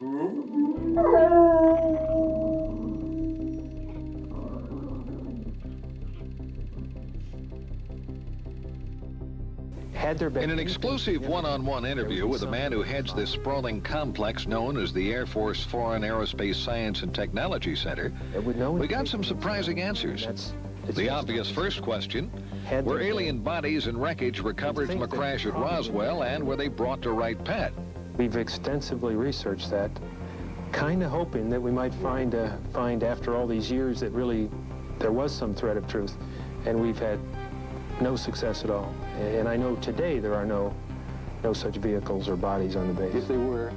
In an exclusive one-on-one interview with the man who heads this sprawling complex known as the Air Force Foreign Aerospace Science and Technology Center, we got some surprising answers. The obvious first question, were alien bodies and wreckage recovered from a crash at Roswell, and were they brought to right path? We've extensively researched that, kind of hoping that we might find after all these years that really there was some thread of truth, and we've had no success at all. And I know today there are no such vehicles or bodies on the base. If they were.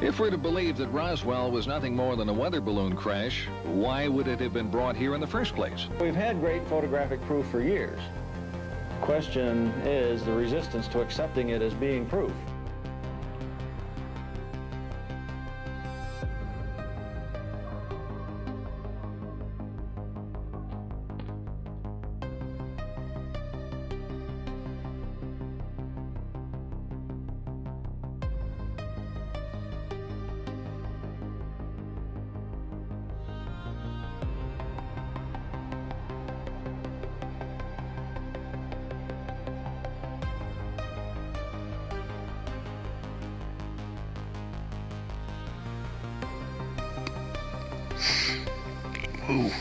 If we're to believe that Roswell was nothing more than a weather balloon crash, why would it have been brought here in the first place? We've had great photographic proof for years. Question is the resistance to accepting it as being proof.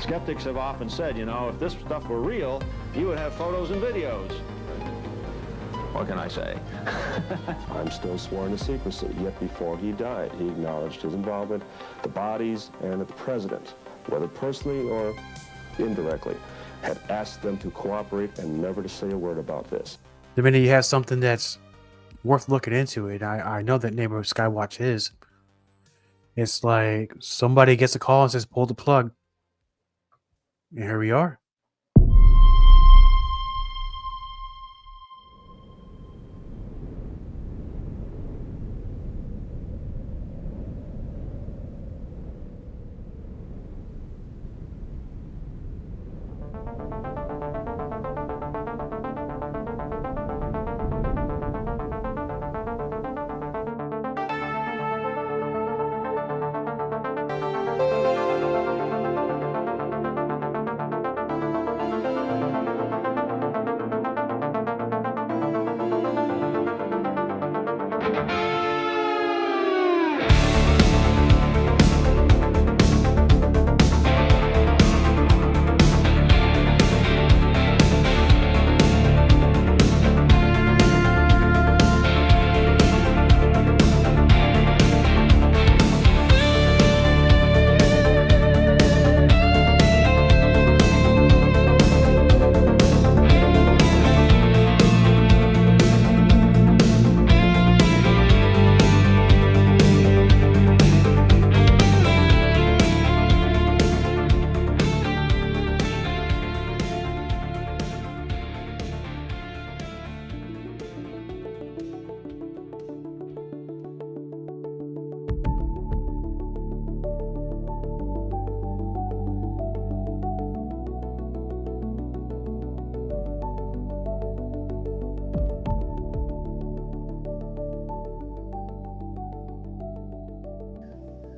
Skeptics have often said, you know, if this stuff were real, you would have photos and videos. What can I say? I'm still sworn to secrecy, yet before he died, he acknowledged his involvement, the bodies, and that the president, whether personally or indirectly, had asked them to cooperate and never to say a word about this. The minute you have something that's worth looking into it, I know that neighborhood Skywatch is. It's like somebody gets a call and says, pull the plug. And here we are.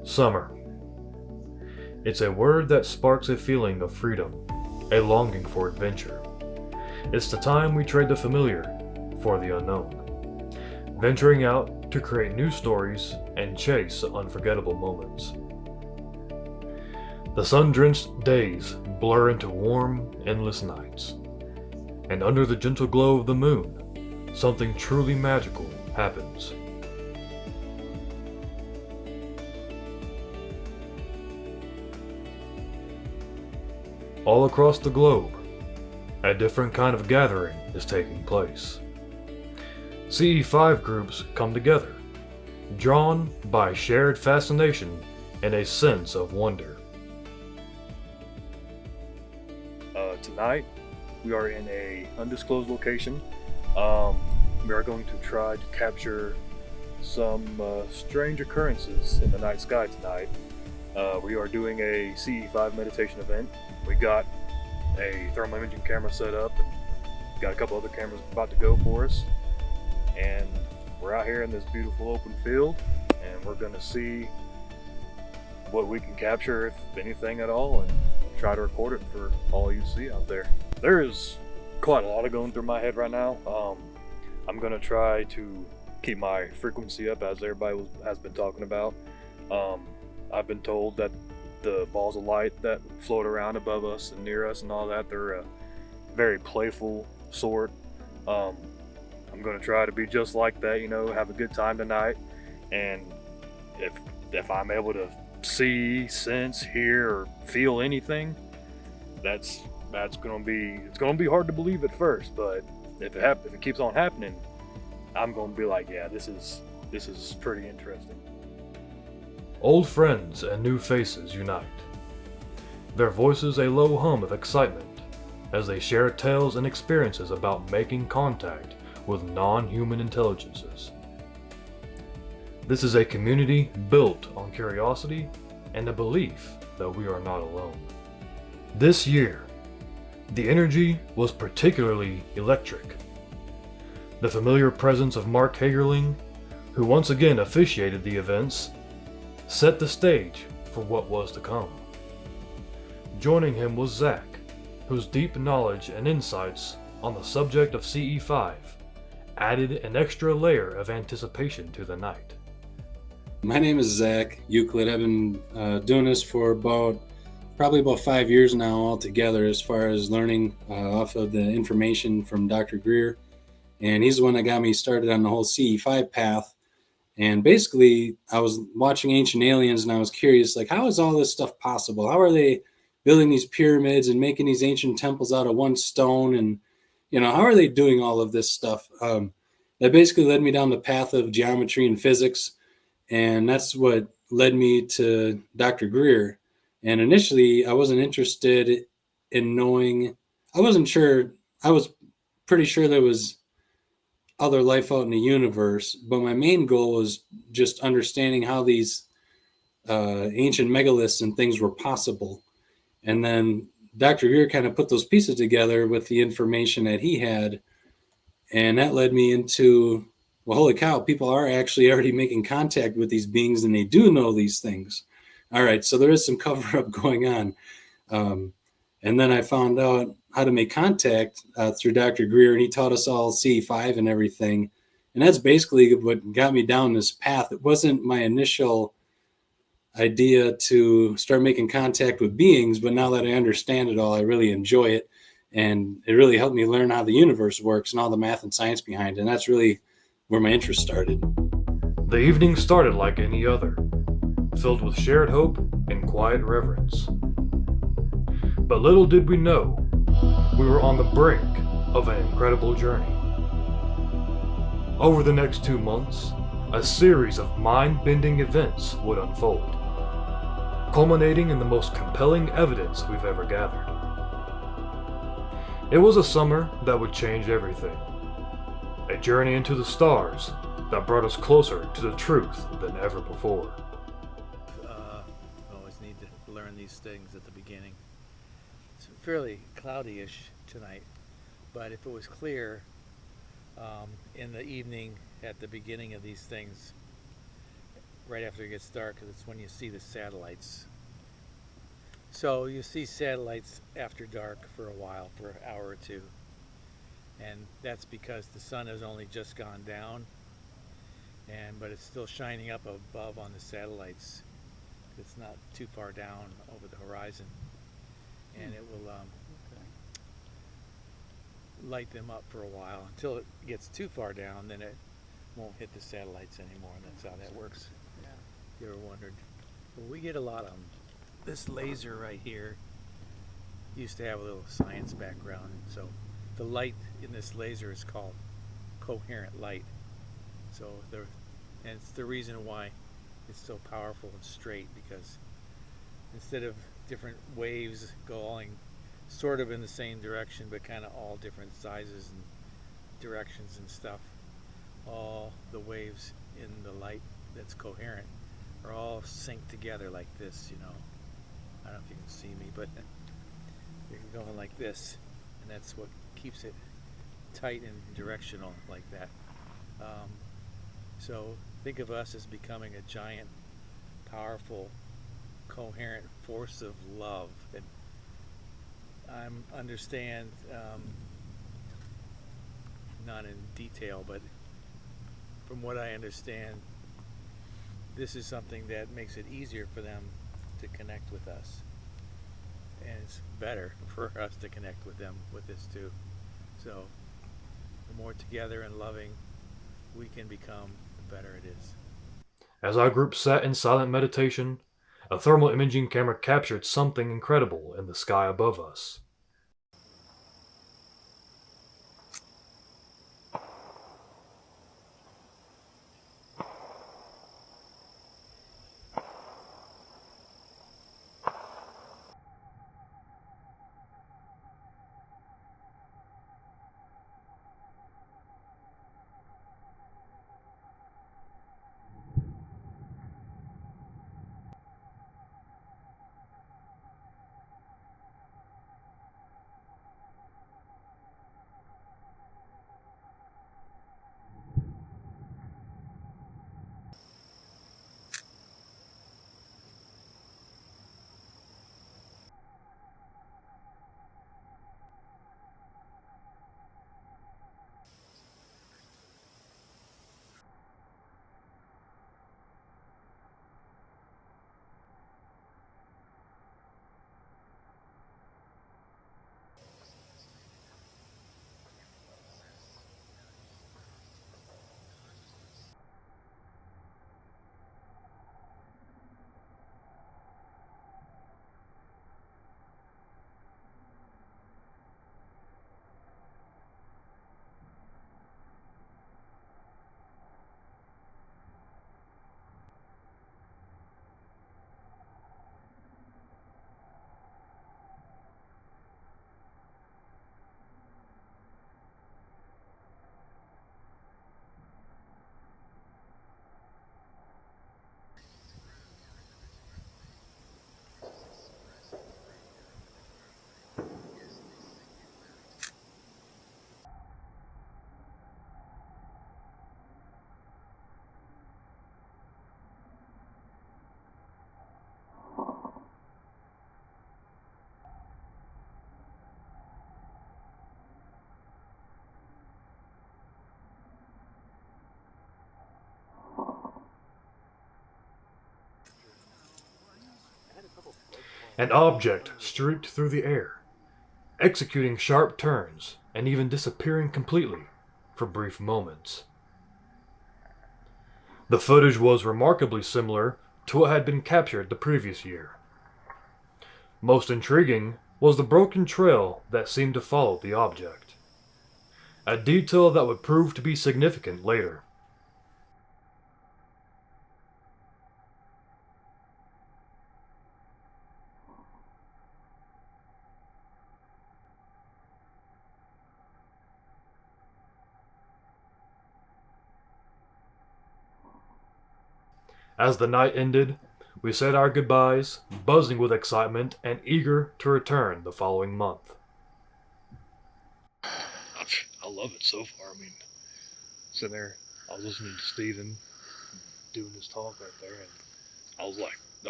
Summer. It's a word that sparks a feeling of freedom, a longing for adventure. It's the time we trade the familiar for the unknown, venturing out to create new stories and chase unforgettable moments. The sun-drenched days blur into warm, endless nights, and under the gentle glow of the moon, something truly magical happens. All across the globe, a different kind of gathering is taking place. CE5 groups come together, drawn by shared fascination and a sense of wonder. Tonight, we are in an undisclosed location. We are going to try to capture some strange occurrences in the night sky tonight. We are doing a CE5 meditation event. We got a thermal imaging camera set up and got a couple other cameras about to go for us. And we're out here in this beautiful open field and we're going to see what we can capture, if anything at all, and try to record it for all you see out there. There is quite a lot of going through my head right now. I'm going to try to keep my frequency up, as everybody has been talking about. I've been told that the balls of light that float around above us and near us and all that, they're a very playful sort. I'm going to try to be just like that, you know, have a good time tonight. And if I'm able to see, sense, hear, or feel anything, it's going to be hard to believe at first, but if it keeps on happening, I'm going to be like, yeah, this is pretty interesting. Old friends and new faces unite. Their voices a low hum of excitement as they share tales and experiences about making contact with non-human intelligences. This is a community built on curiosity and the belief that we are not alone. This year, the energy was particularly electric. The familiar presence of Mark Hagerling, who once again officiated the events, set the stage for what was to come. Joining him was Zach, whose deep knowledge and insights on the subject of CE5 added an extra layer of anticipation to the night. My name is Zach Euclid. I've been doing this for probably about 5 years now altogether, as far as learning off of the information from Dr. Greer. And he's the one that got me started on the whole CE5 path. And basically, I was watching Ancient Aliens and I was curious, like, how is all this stuff possible? How are they building these pyramids and making these ancient temples out of one stone? And, you know, how are they doing all of this stuff? That basically led me down the path of geometry and physics. And that's what led me to Dr. Greer. And initially, I wasn't interested in knowing, I wasn't sure, I was pretty sure there was other life out in the universe, but my main goal was just understanding how these ancient megaliths and things were possible. And then Dr. Greer kind of put those pieces together with the information that he had, and that led me into, well, holy cow, people are actually already making contact with these beings, and they do know these things. All right, so there is some cover-up going on. And then I found out how to make contact through Dr. Greer, and he taught us all CE5 and everything. And that's basically what got me down this path. It wasn't my initial idea to start making contact with beings, but now that I understand it all, I really enjoy it. And it really helped me learn how the universe works and all the math and science behind it. And that's really where my interest started. The evening started like any other, filled with shared hope and quiet reverence. But little did we know, we were on the brink of an incredible journey. Over the next 2 months, a series of mind-bending events would unfold, culminating in the most compelling evidence we've ever gathered. It was a summer that would change everything. A journey into the stars that brought us closer to the truth than ever before. Always need to learn these things at the beginning. It's fairly cloudy-ish tonight, but if it was clear in the evening at the beginning of these things, right after it gets dark, because it's when you see the satellites. So you see satellites after dark for a while, for an hour or two. And that's because the sun has only just gone down, but it's still shining up above on the satellites. It's not too far down over the horizon. And it will light them up for a while until it gets too far down, then it won't hit the satellites anymore. And that's how that works. Yeah. If you ever wondered. Well, we get a lot of them. This laser right here used to have a little science background, so the light in this laser is called coherent light. So and it's the reason why it's so powerful and straight, because instead of different waves going sort of in the same direction, but kind of all different sizes and directions and stuff, all the waves in the light that's coherent are all synced together like this, you know. I don't know if you can see me, but you're going like this, and that's what keeps it tight and directional like that. So think of us as becoming a giant, powerful, coherent force of love. And I understand, not in detail, but from what I understand, this is something that makes it easier for them to connect with us. And it's better for us to connect with them with this too. So the more together and loving we can become, the better it is. As our group sat in silent meditation, a thermal imaging camera captured something incredible in the sky above us. An object streaked through the air, executing sharp turns and even disappearing completely for brief moments. The footage was remarkably similar to what had been captured the previous year. Most intriguing was the broken trail that seemed to follow the object, a detail that would prove to be significant later. As the night ended, we said our goodbyes, buzzing with excitement and eager to return the following month. I love it so far. I mean, sitting there, I was listening to Steven doing his talk right there, and I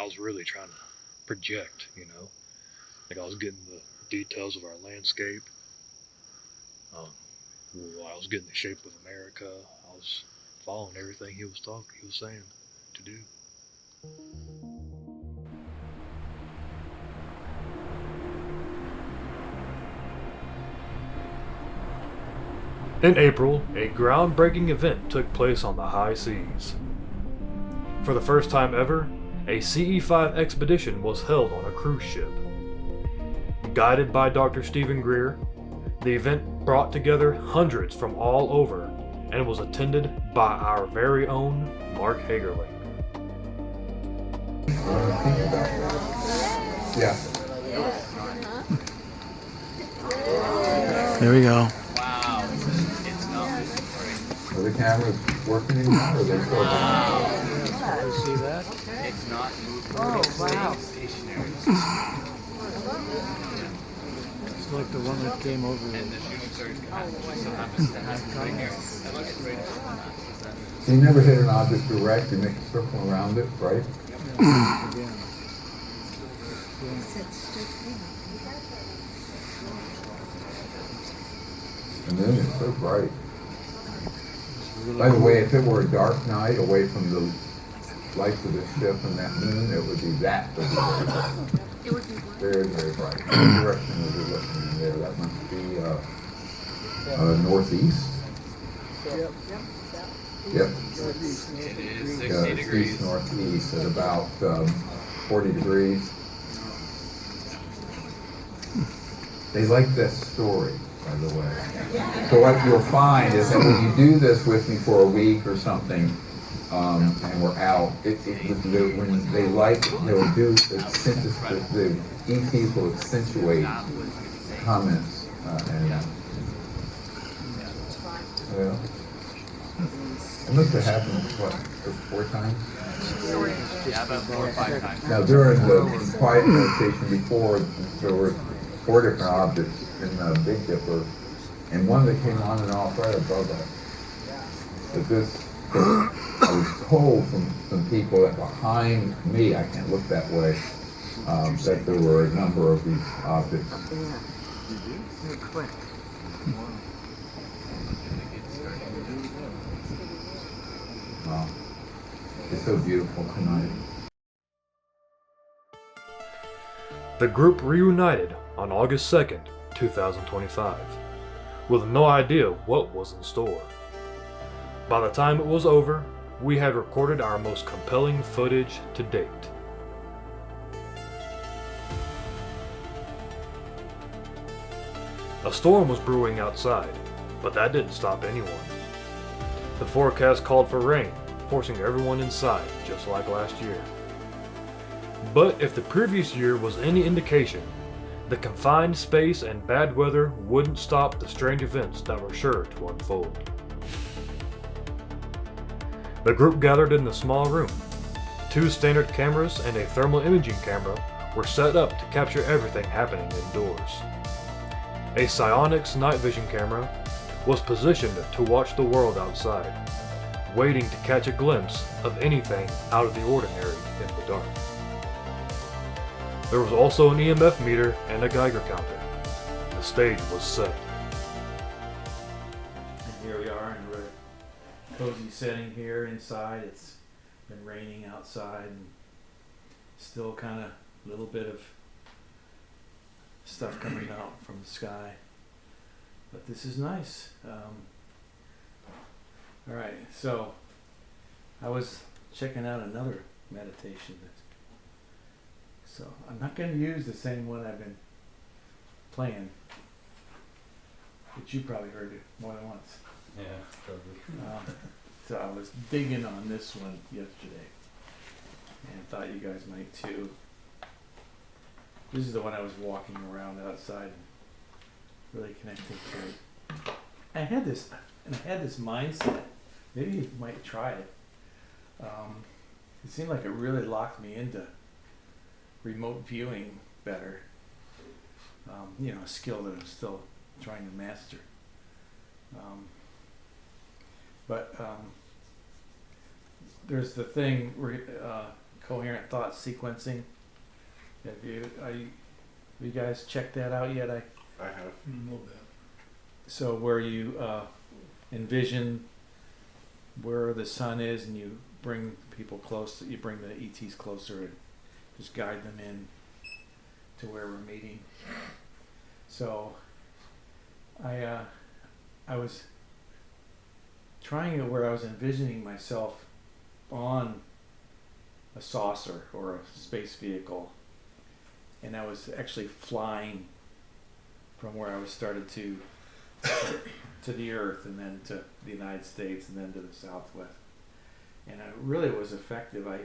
was really trying to project, you know? Like I was getting the details of our landscape. I was getting the shape of America. I was following everything he was saying to do. In April, a groundbreaking event took place on the high seas. For the first time ever, a CE-5 expedition was held on a cruise ship. Guided by Dr. Stephen Greer, the event brought together hundreds from all over and was attended by our very own Mark Hagerling. Yeah. There we go. Wow. Are the cameras working anymore? Or are they still Wow. See that? It's not moving. Oh, wow. Stationary. It's like the one that came over. And the shooting star is going to happen. Just so happens to happen right here. That looks great. So you never hit an object direct, you make a circle around it, right? And then it's so bright. By the way, if it were a dark night away from the lights of the ship and that moon, it would be that. It would be very, very bright. What direction is it looking in there? That must be northeast. Yep. It is 60 degrees. East northeast at about 40 degrees. They like this story, by the way. So what you'll find is that when you do this with me for a week or something, and we're out, when they like, they'll do, the ETs will accentuate comments, well, it must have happened, what, 4 times? Yeah, about 4 or 5 times. Now, during the quiet meditation before, there were 4 different objects in the Big Dipper, and one that came on and off right above us. But this, I was told from some people that behind me, I can't look that way, that there were a number of these objects. Wow. It's so beautiful tonight. The group reunited on August 2nd, 2025, with no idea what was in store. By the time it was over, we had recorded our most compelling footage to date. A storm was brewing outside, but that didn't stop anyone. The forecast called for rain, forcing everyone inside, just like last year. But if the previous year was any indication, the confined space and bad weather wouldn't stop the strange events that were sure to unfold. The group gathered in the small room. 2 standard cameras and a thermal imaging camera were set up to capture everything happening indoors. A Psionics night vision camera was positioned to watch the world outside, waiting to catch a glimpse of anything out of the ordinary in the dark. There was also an EMF meter and a Geiger counter. The stage was set. And here we are in a cozy setting here inside. It's been raining outside and still kind of a little bit of stuff coming out from the sky. But this is nice. All right, so I was checking out another meditation. So I'm not going to use the same one I've been playing, but you probably heard it more than once. Yeah, probably. So I was digging on this one yesterday and thought you guys might too. This is the one I was walking around outside and really connecting to it. I had this mindset. Maybe you might try it. It seemed like it really locked me into remote viewing better. A skill that I'm still trying to master. But there's the thing, coherent thought sequencing. Have you guys checked that out yet? I have a little bit. So where you envision where the sun is, and you bring people close. You bring the ETs closer and just guide them in to where we're meeting. So I was trying it where I was envisioning myself on a saucer or a space vehicle, and I was actually flying from where I was started to the Earth, and then to the United States, and then to the Southwest. And it really was effective. I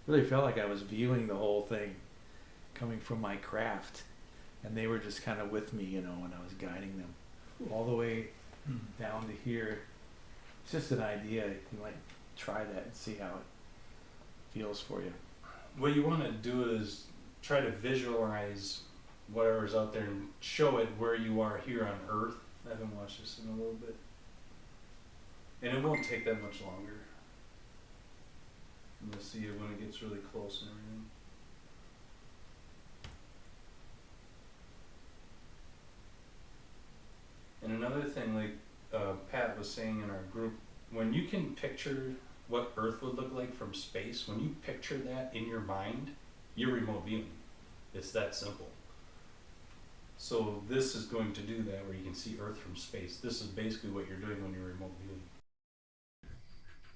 really felt like I was viewing the whole thing coming from my craft, and they were just kind of with me, when I was guiding them all the way down to here. It's just an idea. You might try that and see how it feels for you. What you want to do is try to visualize whatever's out there and show it where you are here on Earth. I haven't watched this in a little bit. And it won't take that much longer. You'll see it when it gets really close and everything. And another thing, like Pat was saying in our group, when you can picture what Earth would look like from space, when you picture that in your mind, you're remote viewing. It's that simple. So this is going to do that, where you can see Earth from space. This is basically what you're doing when you're remote viewing.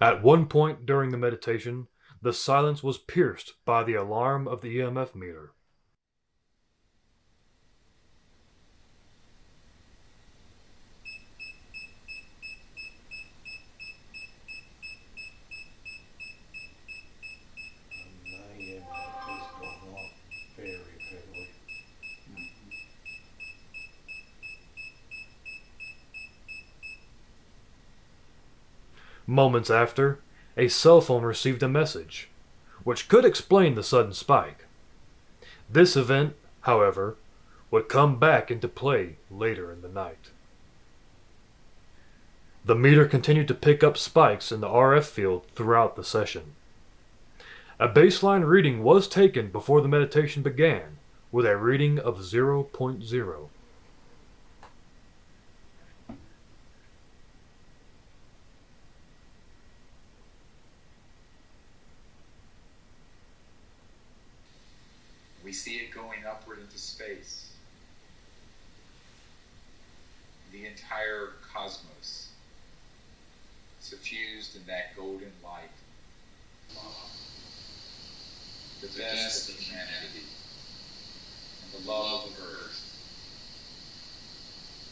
At one point during the meditation, the silence was pierced by the alarm of the EMF meter. Moments after, a cell phone received a message, which could explain the sudden spike. This event, however, would come back into play later in the night. The meter continued to pick up spikes in the RF field throughout the session. A baseline reading was taken before the meditation began, with a reading of 0.0. We see it going upward into space. The entire cosmos suffused in that golden light. The best of humanity and the love of Earth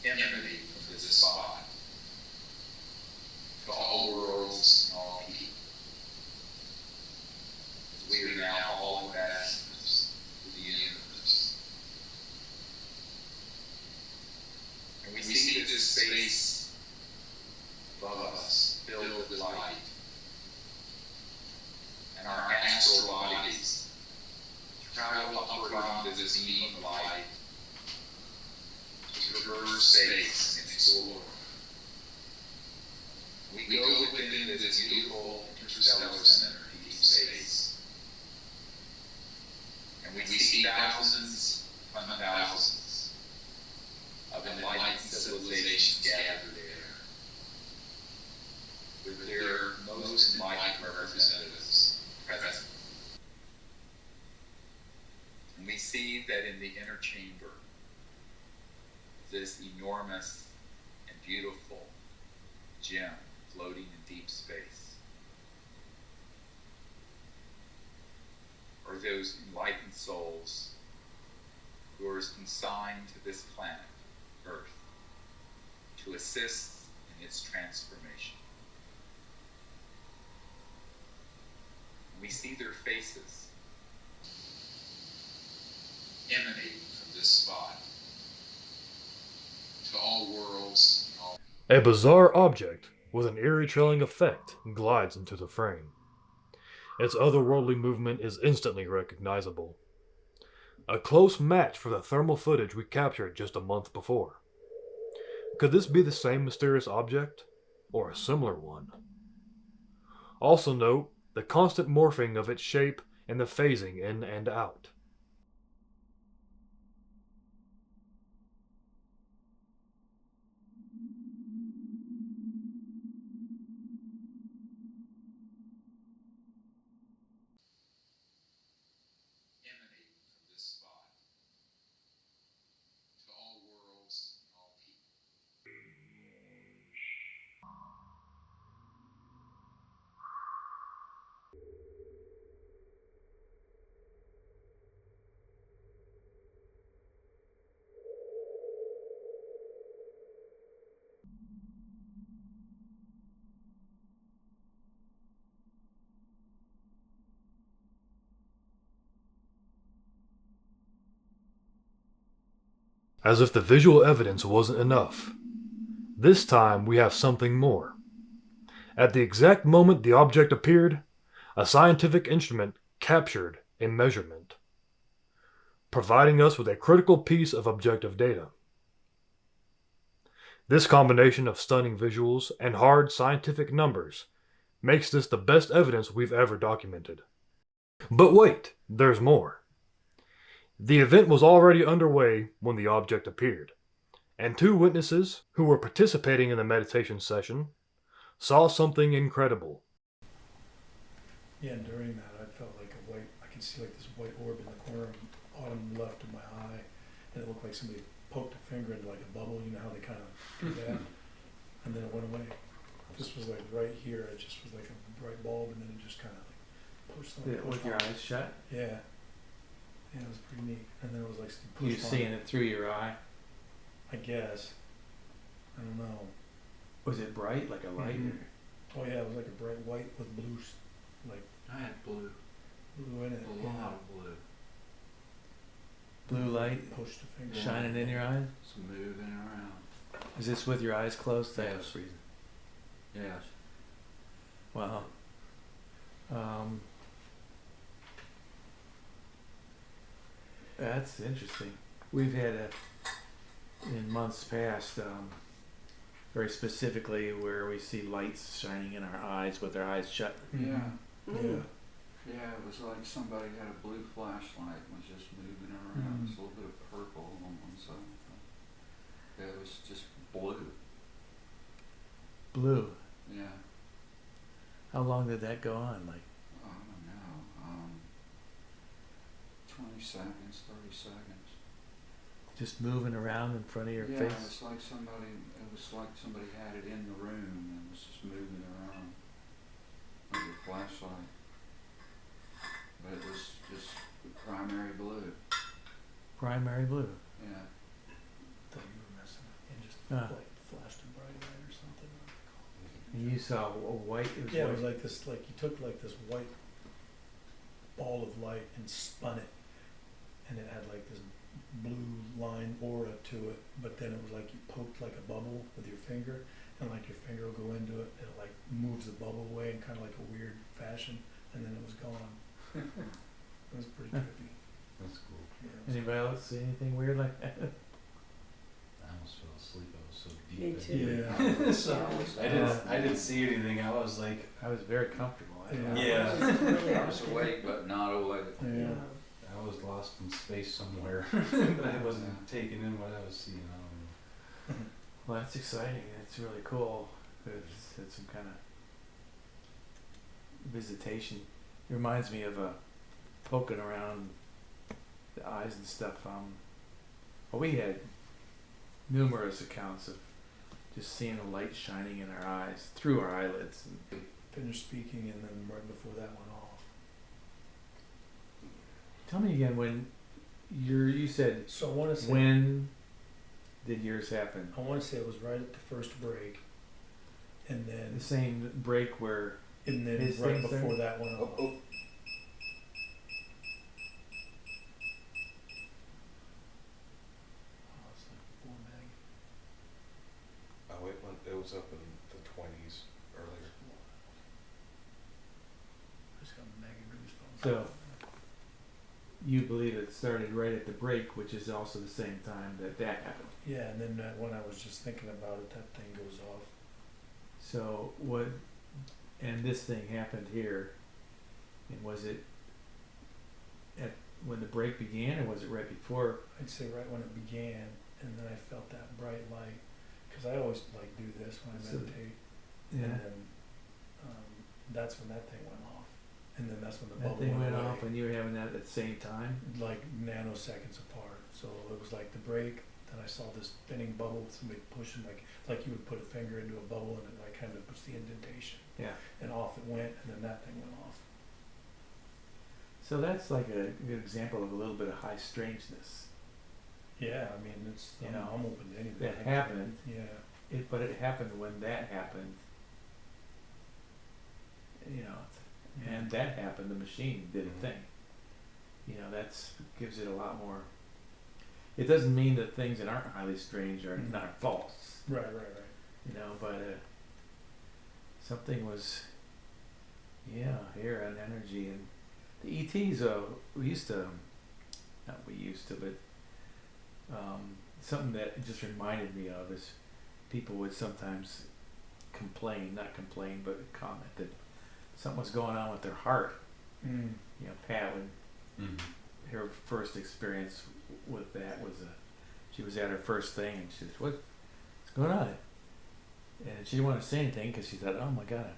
emanate from this spot to all worlds and all people. As we are now all ambassadors to the universe. And we see this space above us filled with light. And our astral bodies travel upward onto this beam of light to traverse space and explore. We go within this beautiful interstellar center, deep space. And we see thousands upon thousands of enlightened civilizations gathered there, with their most enlightened representatives present. And we see that in the inner chamber, this enormous and beautiful gem floating in deep space, are those enlightened souls who are consigned to this planet, Earth, to assist in its transformation. We see their faces emanating from this spot to all worlds and all. A bizarre object with an eerie trailing effect glides into the frame. Its otherworldly movement is instantly recognizable. A close match for the thermal footage we captured just a month before. Could this be the same mysterious object, or a similar one? Also note the constant morphing of its shape and the phasing in and out. Emanating from this spot to all worlds and all people. As if the visual evidence wasn't enough, this time we have something more. At the exact moment the object appeared, a scientific instrument captured a measurement, providing us with a critical piece of objective data. This combination of stunning visuals and hard scientific numbers makes this the best evidence we've ever documented. But wait, there's more. The event was already underway when the object appeared, and 2 witnesses who were participating in the meditation session saw something incredible. Yeah, and during that I felt like I could see like this white orb in the corner bottom left of my eye, and it looked like somebody poked a finger into like a bubble, you know how they kind of do that, and then it went away. This was like right here, it just was like a bright bulb, and then it just kind of like pushed on. With your eyes shut? Yeah. Yeah, it was pretty neat. And then it was like You're seeing it through your eye? I guess. I don't know. Was it bright, like a light? Oh yeah, it was like a bright white with blue, like. I had blue. Blue in it. A lot of blue. Blue light pushed a finger shining in your eyes? It's moving around. Is this with your eyes closed? Yes. Yes. Wow. That's interesting. We've had in months past, very specifically where we see lights shining in our eyes with our eyes shut. Yeah. Yeah. Yeah, it was like somebody had a blue flashlight and was just moving around. It's a little bit of purple on one side. Yeah, it was just blue. Blue. Yeah. How long did that go on? Like, I don't know. 20 seconds, 30 seconds. just moving around in front of your yeah, face? it was like somebody had it in the room and was just moving around with a flashlight. But it was just primary blue. Primary blue. Yeah. Thought you were messing and just Ah. like flashed a bright light or something. And you saw a white. It was Yeah, white. it was like this. Like you took like this white ball of light and spun it, and it had like this blue line aura to it. But then it was like you poked like a bubble with your finger, and like your finger will go into it, and it like moves the bubble away in kind of like a weird fashion, and then it was gone. It was pretty trippy. That's cool. Yeah, Anybody else see anything weird like that? I almost fell asleep. I was so deep. Me in too. it. Yeah. So I didn't see anything. I was like, I was very comfortable. yeah. I was awake but not awake. Yeah. I was lost in space somewhere, but I wasn't taking in what I was seeing. I don't know. Well, that's exciting. It's really cool. It's some kind of visitation. It reminds me of poking around the eyes and stuff. Well, we had numerous accounts of just seeing a light shining in our eyes through our eyelids. And Finished speaking, and then right before that went off. tell me again when you said. So I want to say. When did yours happen? I want to say it was right at the first break, and then. The same break where. And then his right thing's before there? that went off. Oh, it's like 4 meg. Oh, it was up in the 20s earlier. I just got mega goosebumps. So, you believe it started right at the break, which is also the same time that happened. Yeah, and then when I was just thinking about it, that thing goes off. So what? And this thing happened here. And was it at when the break began, or was it right before? I'd say right when it began, and then I felt that bright light, because I always like do this when I So- meditate, Yeah. and then that's when that thing went off, and then that's when the That bubble thing went away. off, and you were having that at the same time. Like nanoseconds apart. So it was like the break, then I saw this spinning bubble, somebody pushing like you would put a finger into a bubble and it like kind of puts the indentation. Yeah. And off it went, and then that thing went off. So that's like a good example of a little bit of high strangeness. Yeah, I mean it's You I'm, know, I'm open to anything. that happened. Yeah. But it happened when that happened. You know, and that happened. The machine did a thing. You know, that's gives it a lot more. It doesn't mean that things that aren't highly strange are not false. Right. You know, but something was, here an energy, and the ETs. We used to, but something that it just reminded me of is people would sometimes not complain, but comment that something was going on with their heart. Mm. You know, Pat would, her first experience with that was she was at her first thing, and she said, what's going on? And she didn't want to say anything because she thought, oh my God,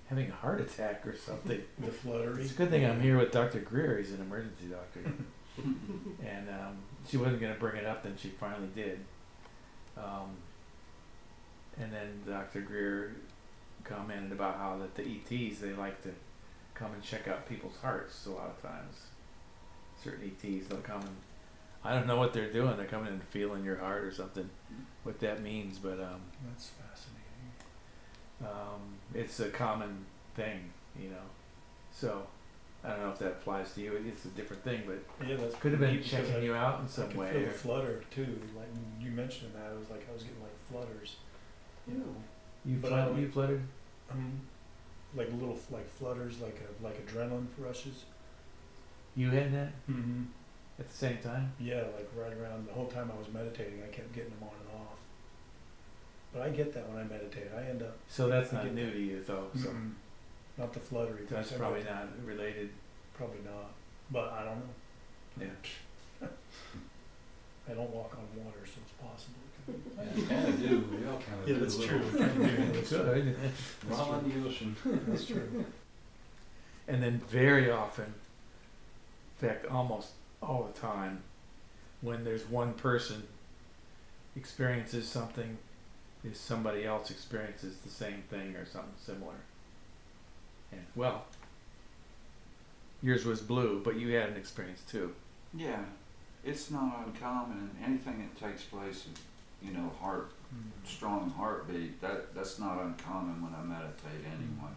I'm having a heart attack or something. The fluttery. It's a good thing I'm here with Dr. Greer. He's an emergency doctor. And she wasn't going to bring it up, then she finally did. And then Dr. Greer commented about how that the ETs, they like to come and check out people's hearts a lot of times. Certain ETs, they'll come and, I don't know what they're doing. They're coming and feeling your heart or something, what that means, but that's fascinating. it's a common thing, you know. So I don't know if that applies to you. It's a different thing, but yeah, that could have been checking you out in some way. I could feel the flutter too. Like you mentioned that, it was like I was getting like flutters. You know, You fluttered? Like little like flutters, like adrenaline rushes. You had that? Mm-hmm. At the same time? Yeah, like right around the whole time I was meditating, I kept getting them on and off. But I get that when I meditate. I end up. So that's not new to you, though. So not the fluttery. That's probably not related. Probably not, but I don't know. Yeah. I don't walk on water, so it's possible. You kind of do. We all kind of do. Yeah, that's true. We're all on the ocean. That's true. And then very often, in fact, almost all the time, when there's one person experiences something, is somebody else experiences the same thing or something similar. And well, yours was blue, but you had an experience too. Yeah, it's not uncommon. Anything that takes place, you know, strong heartbeat. That's not uncommon when I meditate anyway.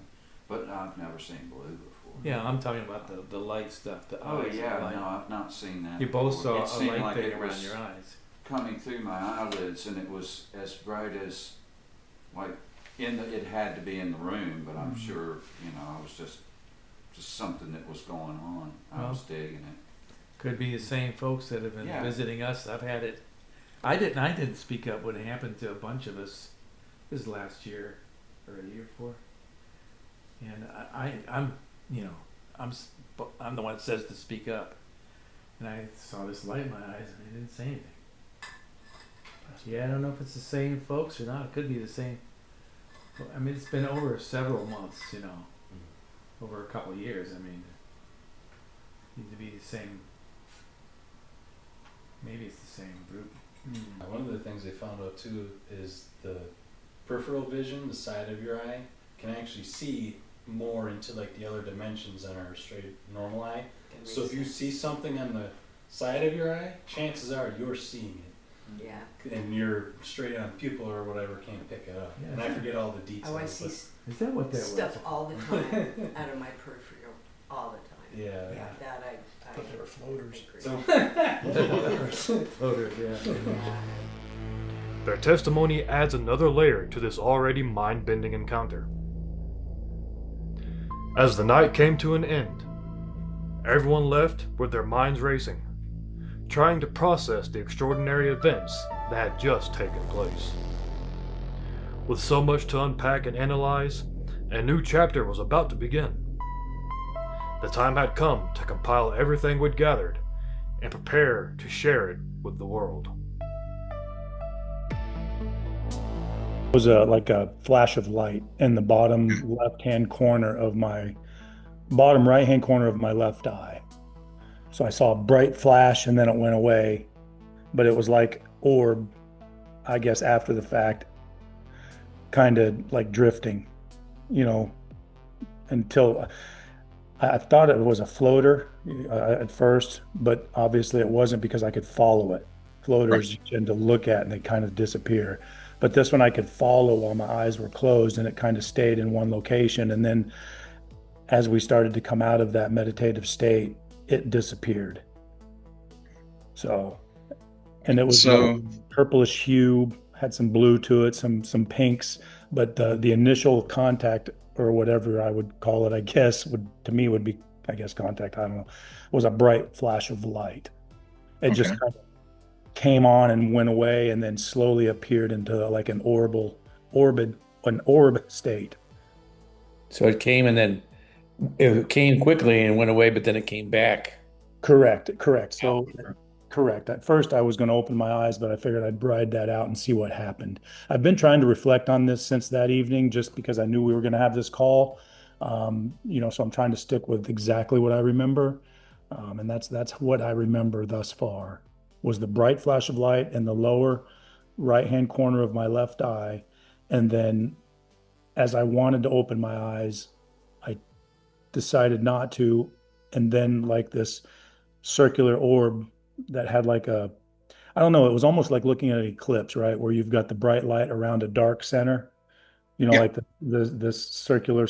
But I've never seen blue before. Yeah, I'm talking about the light stuff. The Oh eyes yeah, light. no, I've not seen that. You both before. saw It a seemed light like thing it around was your eyes. coming through my eyelids, and it was as bright as, like, it had to be in the room. But I'm sure, you know, I was just something that was going on. I was digging it. Could be the same folks that have been Yeah. visiting us. I've had it. I didn't speak up when it happened to a bunch of us. This is last year or a year before. And I'm you know, I'm the one that says to speak up. And I saw this light in my eyes and I didn't say anything. Yeah, I don't know if it's the same folks or not. It could be the same. I mean, it's been over several months, you know, over a couple of years. I mean, it need to be the same. Maybe it's the same group. One of the things they found out too is the peripheral vision, the side of your eye, can actually see more into like the other dimensions than our straight normal eye. So if you see something on the side of your eye, chances are you're seeing it. Yeah. And your straight on pupil or whatever can't pick it up. Yeah. And I forget all the details. Oh, I see Is that what that stuff was? all the time out of my peripheral, all the time. Yeah. Yeah, that I But they were floaters. Floaters, yeah. Their testimony adds another layer to this already mind-bending encounter. As the night came to an end, everyone left with their minds racing, trying to process the extraordinary events that had just taken place. With so much to unpack and analyze, a new chapter was about to begin. The time had come to compile everything we'd gathered and prepare to share it with the world. It was like a flash of light in the bottom left-hand corner of my bottom right-hand corner of my left eye. So I saw a bright flash and then it went away, but it was like orb, I guess after the fact, kind of like drifting, you know, until I thought it was a floater at first, but obviously it wasn't because I could follow it. Floaters you tend to look at and they kind of disappear. But this one I could follow while my eyes were closed, and it kind of stayed in one location. And then as we started to come out of that meditative state, it disappeared. So, and it was a purplish hue, had some blue to it, some pinks, but the initial contact, or whatever I would call it, I guess, would be, I guess, contact, I don't know, was a bright flash of light. It just kind of came on and went away and then slowly appeared into like an orb state. So it came and then it came quickly and went away, but then it came back. Correct. So correct. At first I was going to open my eyes, but I figured I'd ride that out and see what happened. I've been trying to reflect on this since that evening, just because I knew we were going to have this call. So I'm trying to stick with exactly what I remember. And that's what I remember thus far, was the bright flash of light in the lower right-hand corner of my left eye. And then as I wanted to open my eyes, I decided not to. And then like this circular orb that had like a, I don't know, it was almost like looking at an eclipse, right? Where you've got the bright light around a dark center, like the circular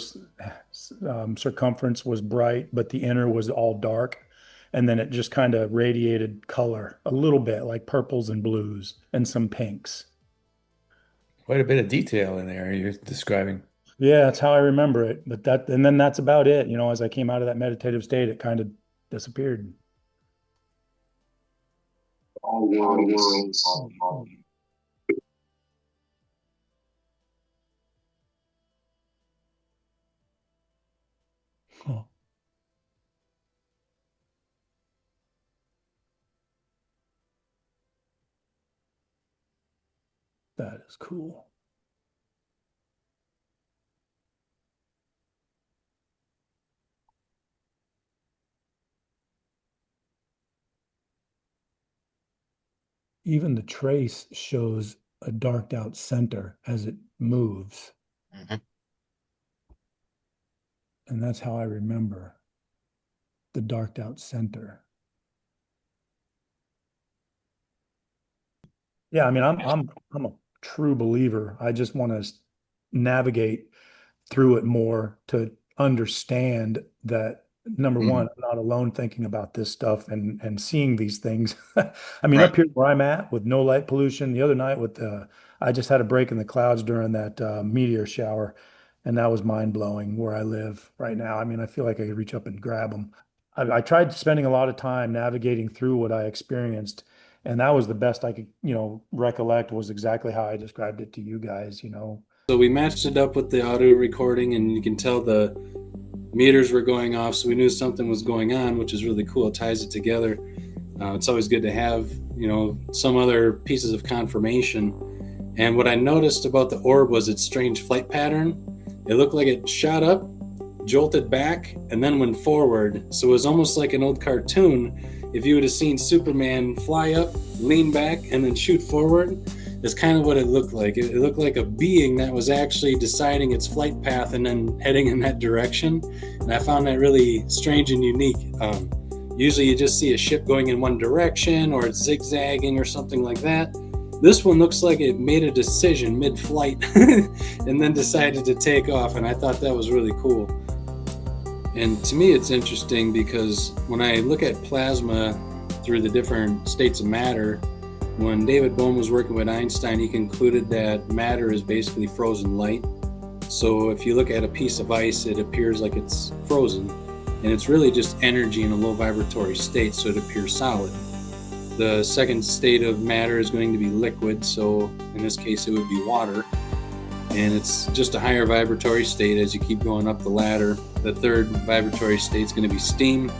circumference was bright, but the inner was all dark. And then it just kind of radiated color a little bit, like purples and blues and some pinks. Quite a bit of detail in there you're describing. Yeah, that's how I remember it. But then that's about it. As I came out of that meditative state, it kind of disappeared. All worlds. Huh. That is cool. Even the trace shows a darked out center as it moves. Mm-hmm. And that's how I remember the darked out center. Yeah, I mean, I'm a true believer. I just want to navigate through it more to understand that, number one, I'm not alone thinking about this stuff and seeing these things. I mean, up here where I'm at with no light pollution, the other night I just had a break in the clouds during that meteor shower, and that was mind blowing where I live right now. I mean, I feel like I could reach up and grab them. I tried spending a lot of time navigating through what I experienced, and that was the best I could, recollect, was exactly how I described it to you guys, So we matched it up with the audio recording, and you can tell the meters were going off, so we knew something was going on, which is really cool. It ties it together. It's always good to have, some other pieces of confirmation. And what I noticed about the orb was its strange flight pattern. It looked like it shot up, jolted back, and then went forward. So it was almost like an old cartoon. If you would have seen Superman fly up, lean back, and then shoot forward, that's kind of what it looked like. It looked like a being that was actually deciding its flight path and then heading in that direction. And I found that really strange and unique. Usually you just see a ship going in one direction, or it's zigzagging or something like that. This one looks like it made a decision mid-flight and then decided to take off, and I thought that was really cool. And to me it's interesting because when I look at plasma through the different states of matter, when David Bohm was working with Einstein, he concluded that matter is basically frozen light. So if you look at a piece of ice, it appears like it's frozen, and it's really just energy in a low vibratory state, so it appears solid. The second state of matter is going to be liquid, so in this case it would be water, and it's just a higher vibratory state as you keep going up the ladder. The third vibratory state is going to be steam,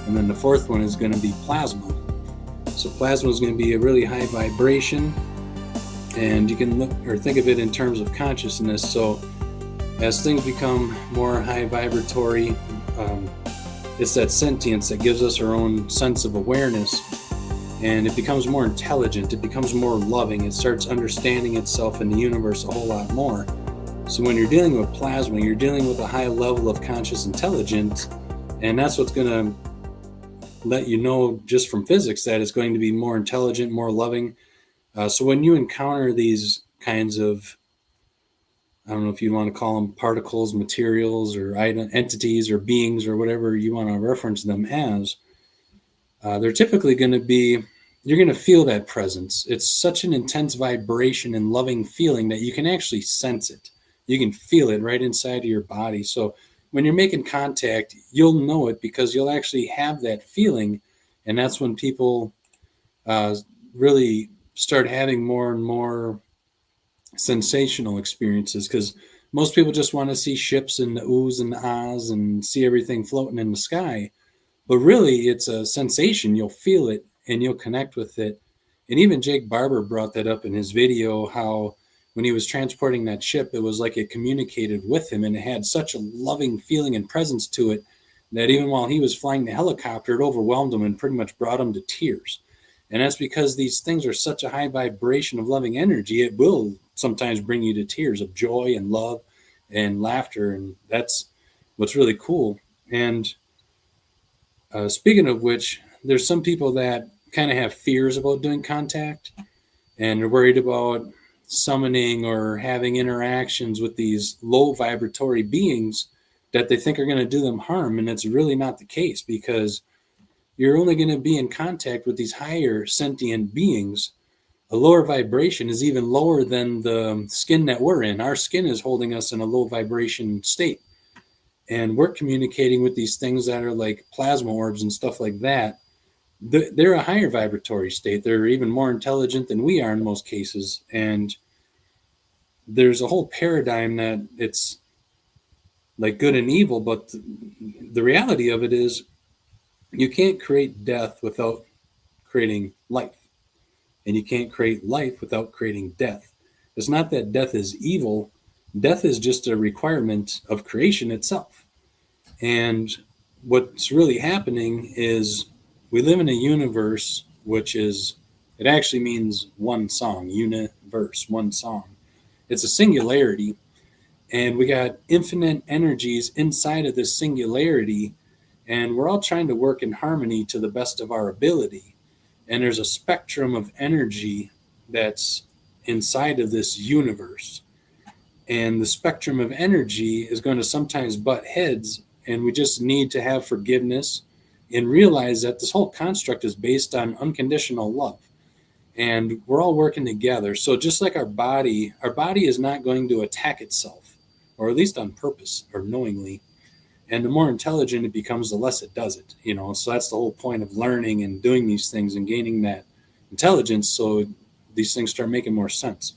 and then the fourth one is going to be plasma. So plasma is going to be a really high vibration, and you can look or think of it in terms of consciousness. So as things become more high vibratory, it's that sentience that gives us our own sense of awareness, and it becomes more intelligent, it becomes more loving, it starts understanding itself in the universe a whole lot more. So when you're dealing with plasma, you're dealing with a high level of conscious intelligence, and that's what's going to let you know just from physics that it's going to be more intelligent, more loving. So when you encounter these kinds of, I don't know if you want to call them particles, materials, or entities, or beings, or whatever you want to reference them as, they're typically going to be, you're going to feel that presence. It's such an intense vibration and loving feeling that you can actually sense it. You can feel it right inside of your body. So when you're making contact, you'll know it because you'll actually have that feeling. And that's when people really start having more and more sensational experiences, because most people just want to see ships and the oohs and the ahs and see everything floating in the sky. But really, it's a sensation. You'll feel it and you'll connect with it. And even Jake Barber brought that up in his video, how when he was transporting that ship, it was like it communicated with him, and it had such a loving feeling and presence to it that even while he was flying the helicopter, it overwhelmed him and pretty much brought him to tears. And that's because these things are such a high vibration of loving energy, it will sometimes bring you to tears of joy and love and laughter. And that's what's really cool. And speaking of which, there's some people that kind of have fears about doing contact, and they're worried about summoning or having interactions with these low vibratory beings that they think are going to do them harm. And it's really not the case, because you're only going to be in contact with these higher sentient beings. A lower vibration is even lower than the skin that we're in. Our skin is holding us in a low vibration state. And we're communicating with these things that are like plasma orbs and stuff like that. They're a higher vibratory state. They're even more intelligent than we are in most cases. And there's a whole paradigm that it's like good and evil, but the reality of it is you can't create death without creating life. And you can't create life without creating death. It's not that death is evil. Death is just a requirement of creation itself. And what's really happening is we live in a universe, which is, it actually means one song, universe, one song. It's a singularity. And we got infinite energies inside of this singularity. And we're all trying to work in harmony to the best of our ability. And there's a spectrum of energy that's inside of this universe. And the spectrum of energy is going to sometimes butt heads, and we just need to have forgiveness and realize that this whole construct is based on unconditional love. And we're all working together. So just like our body is not going to attack itself, or at least on purpose or knowingly. And the more intelligent it becomes, the less it does it, you know. So that's the whole point of learning and doing these things and gaining that intelligence, so these things start making more sense.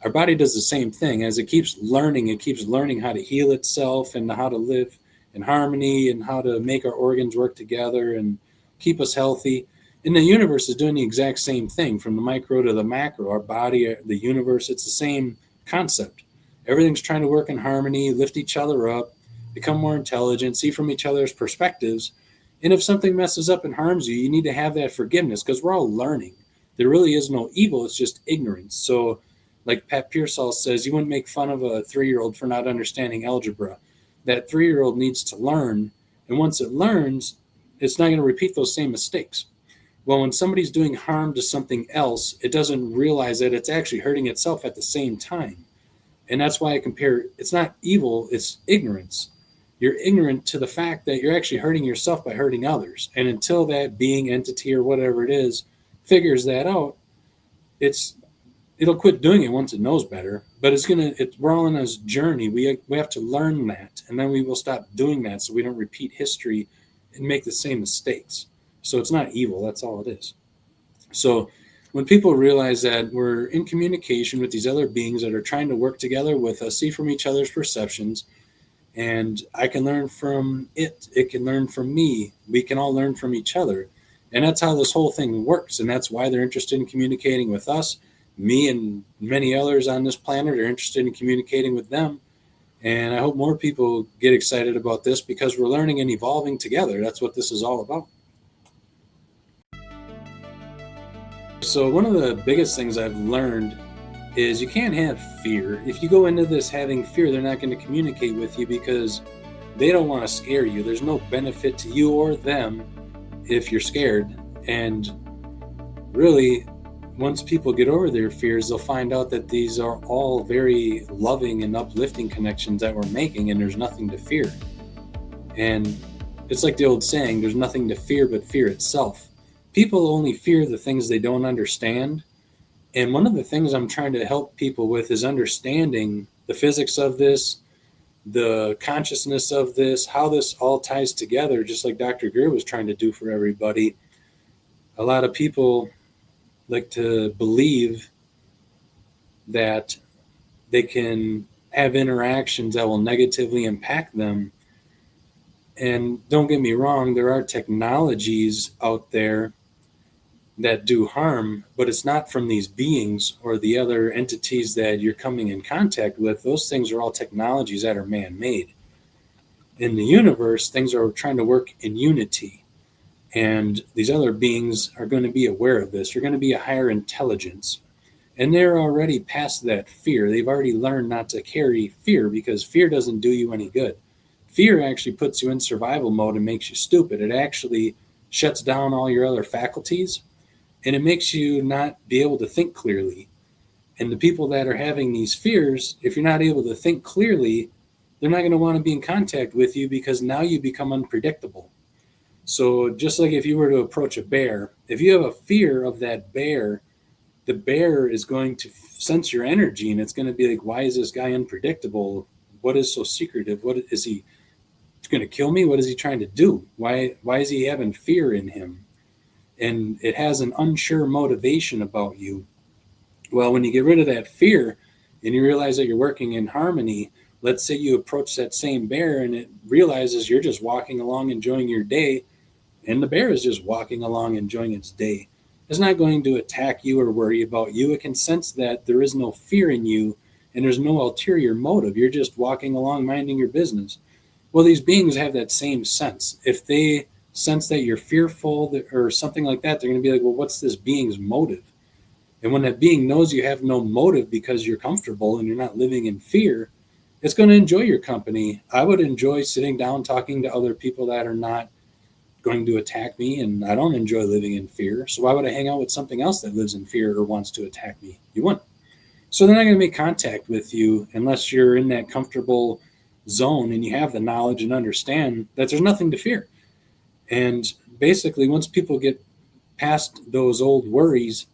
Our body does the same thing. As it keeps learning how to heal itself and how to live in harmony and how to make our organs work together and keep us healthy. And the universe is doing the exact same thing, from the micro to the macro. Our body, the universe, it's the same concept. Everything's trying to work in harmony, lift each other up, become more intelligent, see from each other's perspectives. And if something messes up and harms you, you need to have that forgiveness, because we're all learning. There really is no evil, it's just ignorance. So like Pat Pearsall says, you wouldn't make fun of a 3-year-old for not understanding algebra. That 3-year-old needs to learn. And once it learns, it's not going to repeat those same mistakes. Well, when somebody's doing harm to something else, it doesn't realize that it's actually hurting itself at the same time. And that's why I compare, it's not evil, it's ignorance. You're ignorant to the fact that you're actually hurting yourself by hurting others. And until that being, entity, or whatever it is, figures that out, it'll quit doing it once it knows better. But we're all on this journey. We have to learn that, and then we will stop doing that, so we don't repeat history and make the same mistakes. So it's not evil, that's all it is. So when people realize that we're in communication with these other beings that are trying to work together with us, see from each other's perceptions, and I can learn from it can learn from me, we can all learn from each other. And that's how this whole thing works. And that's why they're interested in communicating with us. Me and many others on this planet are interested in communicating with them. And I hope more people get excited about this, because we're learning and evolving together. That's what this is all about. So one of the biggest things I've learned is you can't have fear. If you go into this having fear, they're not going to communicate with you, because they don't want to scare you. There's no benefit to you or them if you're scared. And really, once people get over their fears, they'll find out that these are all very loving and uplifting connections that we're making, and there's nothing to fear. And it's like the old saying, there's nothing to fear but fear itself. People only fear the things they don't understand. And one of the things I'm trying to help people with is understanding the physics of this, the consciousness of this, how this all ties together, just like Dr. Greer was trying to do for everybody. A lot of people, like to believe that they can have interactions that will negatively impact them. And don't get me wrong, there are technologies out there that do harm, but it's not from these beings or the other entities that you're coming in contact with. Those things are all technologies that are man-made. In the universe, things are trying to work in unity. And these other beings are going to be aware of this. You're going to be a higher intelligence. And they're already past that fear. They've already learned not to carry fear, because fear doesn't do you any good. Fear actually puts you in survival mode and makes you stupid. It actually shuts down all your other faculties, and it makes you not be able to think clearly. And the people that are having these fears, if you're not able to think clearly, they're not going to want to be in contact with you, because now you become unpredictable. So just like if you were to approach a bear, if you have a fear of that bear, the bear is going to sense your energy, and it's going to be like, why is this guy unpredictable? What is so secretive? What is he going to kill me? What is he trying to do? Why is he having fear in him? And it has an unsure motivation about you. Well, when you get rid of that fear and you realize that you're working in harmony, let's say you approach that same bear and it realizes you're just walking along enjoying your day, and the bear is just walking along enjoying its day. It's not going to attack you or worry about you. It can sense that there is no fear in you and there's no ulterior motive. You're just walking along minding your business. Well, these beings have that same sense. If they sense that you're fearful or something like that, they're going to be like, well, what's this being's motive? And when that being knows you have no motive because you're comfortable and you're not living in fear, it's going to enjoy your company. I would enjoy sitting down talking to other people that are not going to attack me, and I don't enjoy living in fear. So why would I hang out with something else that lives in fear or wants to attack me? You wouldn't. So they're not going to make contact with you unless you're in that comfortable zone and you have the knowledge and understand that there's nothing to fear. And basically, once people get past those old worries,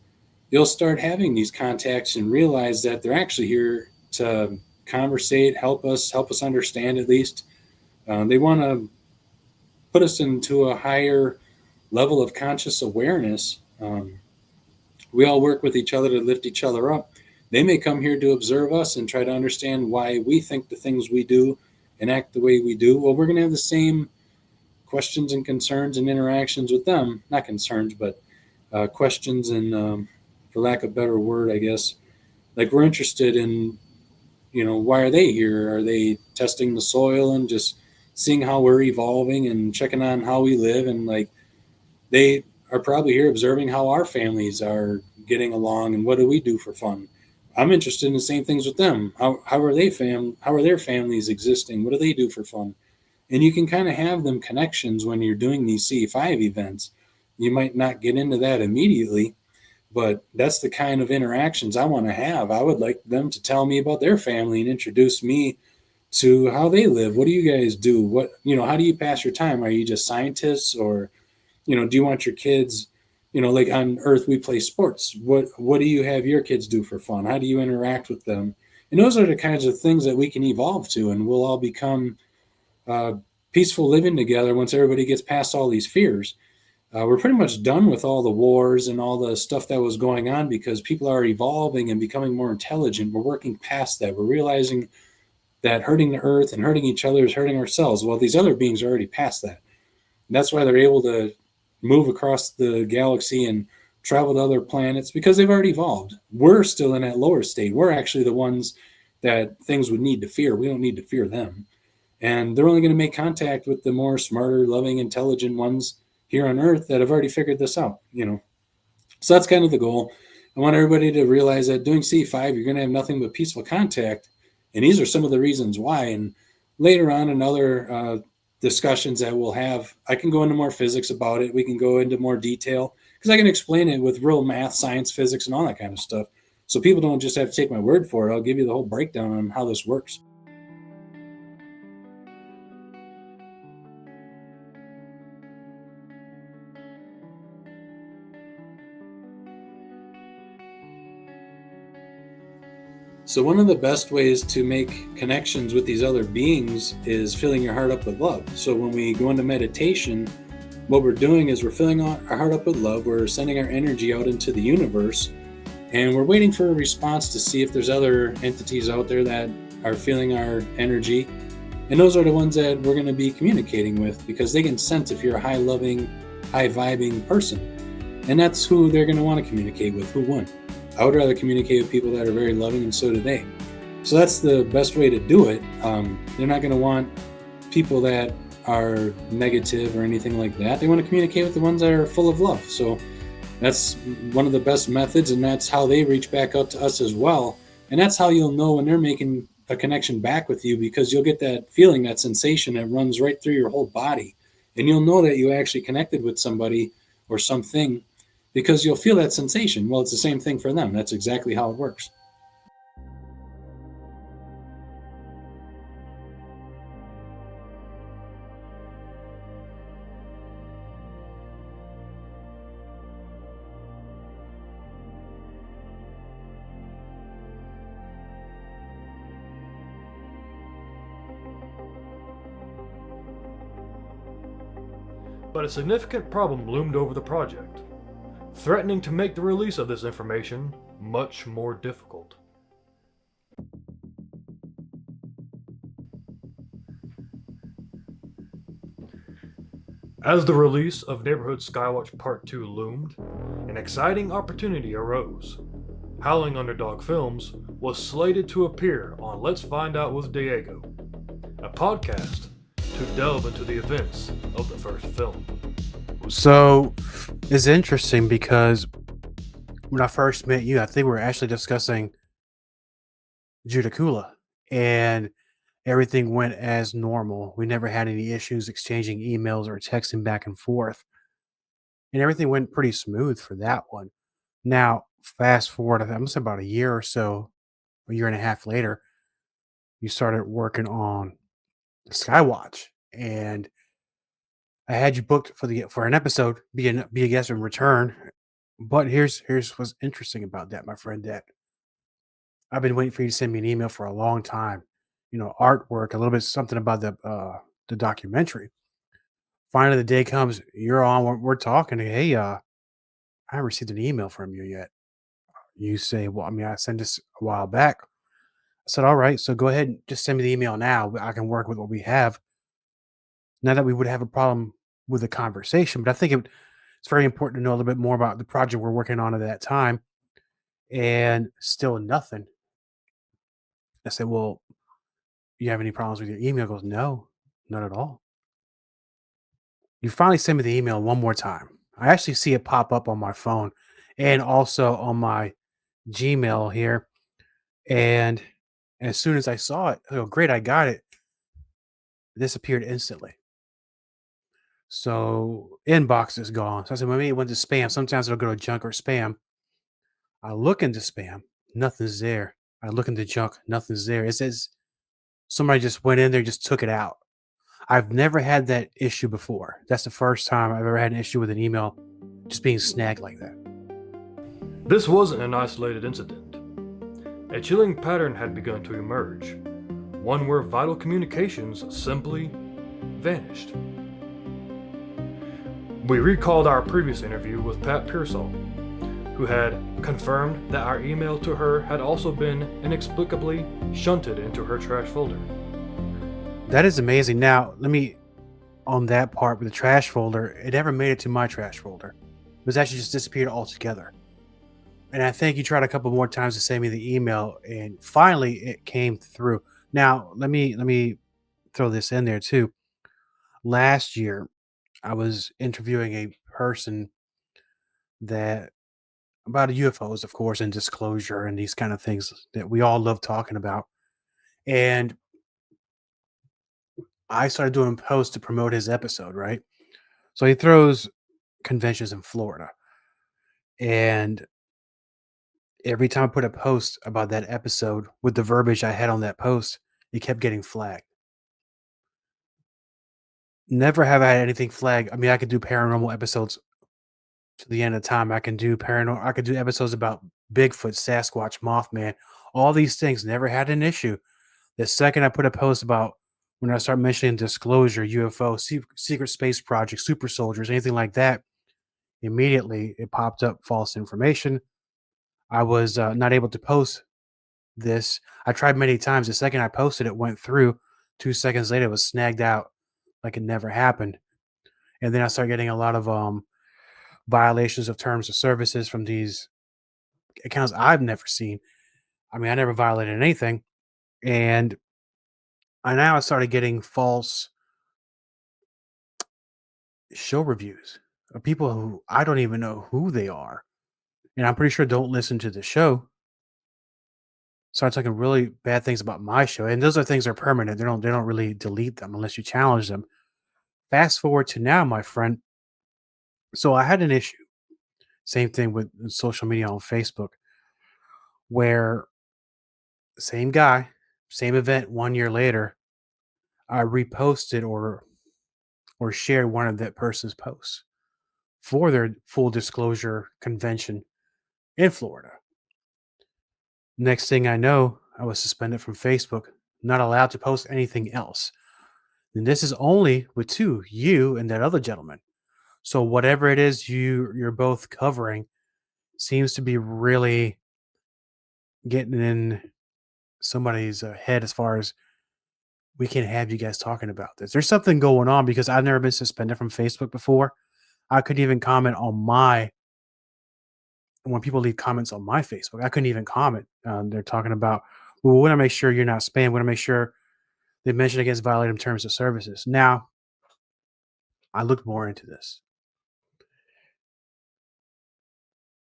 you'll start having these contacts and realize that they're actually here to conversate, help us understand at least. They want to put us into a higher level of conscious awareness. We all work with each other to lift each other up. They may come here to observe us and try to understand why we think the things we do and act the way we do. Well, we're going to have the same questions and concerns and interactions with them. Not concerns, but questions and, for lack of a better word, I guess, like we're interested in, why are they here? Are they testing the soil and just seeing how we're evolving and checking on how we live? And like, they are probably here observing how our families are getting along and what do we do for fun. I'm interested in the same things with them. How are their families existing? What do they do for fun? And you can kind of have them connections when you're doing these C5 events. You might not get into that immediately, but that's the kind of interactions I want to have. I would like them to tell me about their family and introduce me to how they live. What do you guys do? How do you pass your time? Are you just scientists, or, do you want your kids, like on Earth, we play sports. What do you have your kids do for fun? How do you interact with them? And those are the kinds of things that we can evolve to, and we'll all become peaceful living together once everybody gets past all these fears. We're pretty much done with all the wars and all the stuff that was going on because people are evolving and becoming more intelligent. We're working past that. We're realizing that hurting the Earth and hurting each other is hurting ourselves. Well, these other beings are already past that. And that's why they're able to move across the galaxy and travel to other planets, because they've already evolved. We're still in that lower state. We're actually the ones that things would need to fear. We don't need to fear them. And they're only going to make contact with the more smarter, loving, intelligent ones here on Earth that have already figured this out, So that's kind of the goal. I want everybody to realize that doing C5, you're going to have nothing but peaceful contact. And these are some of the reasons why. And later on in other discussions that we'll have, I can go into more physics about it. We can go into more detail because I can explain it with real math, science, physics, and all that kind of stuff. So people don't just have to take my word for it. I'll give you the whole breakdown on how this works. So one of the best ways to make connections with these other beings is filling your heart up with love. So when we go into meditation, what we're doing is we're filling our heart up with love. We're sending our energy out into the universe, and we're waiting for a response to see if there's other entities out there that are feeling our energy. And those are the ones that we're going to be communicating with, because they can sense if you're a high-loving, high-vibing person. And that's who they're going to want to communicate with. Who wouldn't? I would rather communicate with people that are very loving, and so do they. So that's the best way to do it. They're not going to want people that are negative or anything like that. They want to communicate with the ones that are full of love. So that's one of the best methods, and that's how they reach back out to us as well. And that's how you'll know when they're making a connection back with you, because you'll get that feeling, that sensation that runs right through your whole body. And you'll know that you actually connected with somebody or something, because you'll feel that sensation. Well, it's the same thing for them. That's exactly how it works. But a significant problem loomed over the project, threatening to make the release of this information much more difficult. As the release of Neighborhood Skywatch Part 2 loomed, an exciting opportunity arose. Howling Underdog Films was slated to appear on Let's Find Out with Diego, a podcast to delve into the events of the first film. So it's interesting because when I first met you, I think we were actually discussing Judicula, and everything went as normal. We never had any issues exchanging emails or texting back and forth, and everything went pretty smooth for that one. Now, fast forward, I'm say about a year or so, a year and a half later, you started working on Skywatch, and I had you booked for an episode, be a guest in return. But here's what's interesting about that, my friend. That I've been waiting for you to send me an email for a long time. You know, artwork, a little bit something about the documentary. Finally, the day comes. You're on. We're talking. Hey, I haven't received an email from you yet. You say, well, I mean, I sent this a while back. I said, all right, so go ahead and just send me the email now. I can work with what we have. Not that we would have a problem with the conversation, but I think it's very important to know a little bit more about the project we're working on at that time. And still nothing. I said, well, you have any problems with your email? He goes, no, not at all. You finally send me the email one more time. I actually see it pop up on my phone and also on my Gmail here. And as soon as I saw it, I go, great, I got it. It disappeared instantly. So inbox is gone. So I said, well, maybe it went to spam. Sometimes it'll go to junk or spam. I look into spam, nothing's there. I look into junk, nothing's there. It says somebody just went in there, just took it out. I've never had that issue before. That's the first time I've ever had an issue with an email just being snagged like that. This wasn't an isolated incident. A chilling pattern had begun to emerge, one where vital communications simply vanished. We recalled our previous interview with Pat Pearsall, who had confirmed that our email to her had also been inexplicably shunted into her trash folder. That is amazing. Now, on that part with the trash folder, it never made it to my trash folder. It was actually just disappeared altogether. And I think you tried a couple more times to send me the email, and finally it came through. Now, let me throw this in there too. Last year, I was interviewing a person that about UFOs, of course, and disclosure and these kind of things that we all love talking about. And I started doing posts to promote his episode, right? So he throws conventions in Florida. And every time I put a post about that episode with the verbiage I had on that post, it kept getting flagged. Never have I had anything flagged. I mean, I could do paranormal episodes to the end of time. I can do episodes about Bigfoot, Sasquatch, Mothman, all these things. Never had an issue. The second I put a post about when I start mentioning disclosure, UFO, secret space project, super soldiers, anything like that, immediately it popped up false information. I was not able to post this. I tried many times. The second I posted, it went through. 2 seconds later, it was snagged out like it never happened. And then I started getting a lot of violations of terms of services from these accounts I've never seen. I mean, I never violated anything. And I started getting false show reviews of people who I don't even know who they are. And I'm pretty sure don't listen to the show. Start talking really bad things about my show. And those are things that are permanent. They don't really delete them unless you challenge them. Fast forward to now, my friend. So I had an issue. Same thing with social media on Facebook, where same guy, same event 1 year later, I reposted or shared one of that person's posts for their full disclosure convention in Florida. Next thing I know, I was suspended from Facebook, not allowed to post anything else. And this is only with two, you and that other gentleman. So whatever it is you're both covering seems to be really getting in somebody's head as far as we can't have you guys talking about this. There's something going on because I've never been suspended from Facebook before. I couldn't even comment on when people leave comments on my Facebook. I couldn't even comment. They're talking about, well, we want to make sure you're not spam. We want to make sure they mention against violating terms of services. Now, I looked more into this.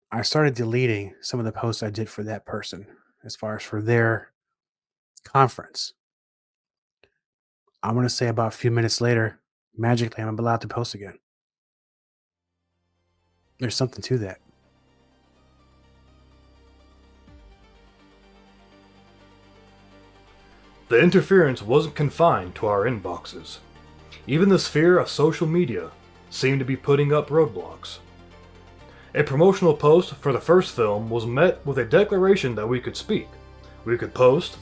I started deleting some of the posts I did for that person as far as for their conference. I'm going to say about a few minutes later, magically, I'm allowed to post again. There's something to that. The interference wasn't confined to our inboxes. Even the sphere of social media seemed to be putting up roadblocks. A promotional post for the first film was met with a declaration that we could speak. We could post,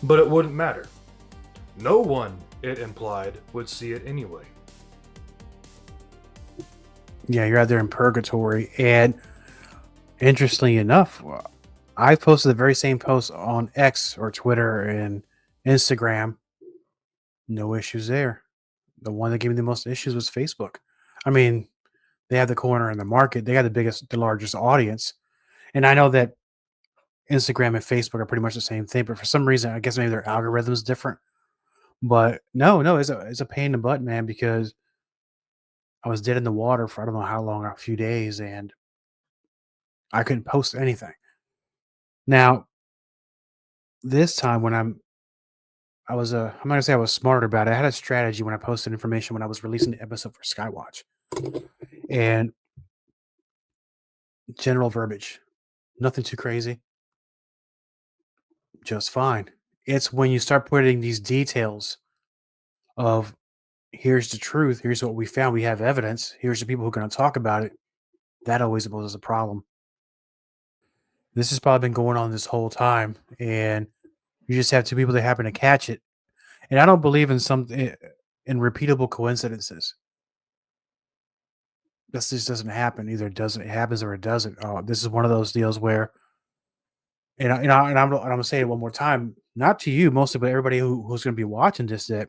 but it wouldn't matter. No one, it implied, would see it anyway. Yeah, you're out there in purgatory. And interestingly enough, I posted the very same post on X or Twitter and Instagram. No issues there. The one that gave me the most issues was Facebook. I mean, they have the corner in the market. They got the largest audience. And I know that Instagram and Facebook are pretty much the same thing, but for some reason, I guess maybe their algorithm is different. But no, it's a pain in the butt, man, because I was dead in the water for I don't know how long, a few days, and I couldn't post anything. Now, this time when I'm not gonna say I was smarter about it. I had a strategy when I posted information when I was releasing the episode for Skywatch. And general verbiage. Nothing too crazy. Just fine. It's when you start putting these details of here's the truth, here's what we found, we have evidence, here's the people who are going to talk about it, that always poses a problem. This has probably been going on this whole time, and you just have two people that happen to catch it. And I don't believe in in repeatable coincidences. This just doesn't happen. Either it happens or it doesn't. This is one of those deals where, I'm gonna say it one more time, not to you mostly, but everybody who's gonna be watching this. That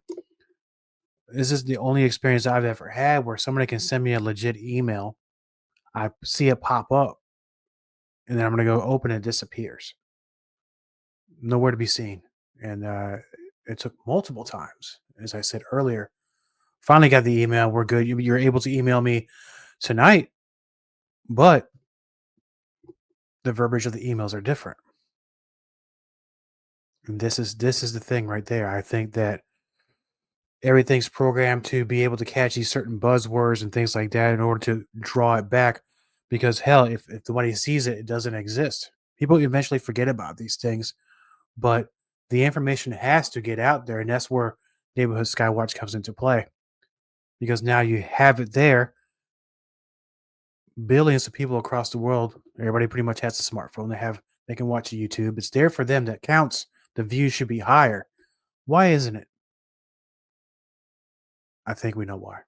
this is the only experience I've ever had where somebody can send me a legit email. I see it pop up, and then I'm gonna go open it. It disappears, nowhere to be seen. And it took multiple times, as I said earlier. Finally got the email. We're good. You're able to email me tonight, but the verbiage of the emails are different. And this is the thing right there. I think that everything's programmed to be able to catch these certain buzzwords and things like that in order to draw it back. Because hell, if nobody sees it, it doesn't exist. People eventually forget about these things, but the information has to get out there, and that's where Neighborhood Skywatch comes into play. Because now you have it there. Billions of people across the world, everybody pretty much has a smartphone. They can watch YouTube. It's there for them. That counts. The views should be higher. Why isn't it? I think we know why.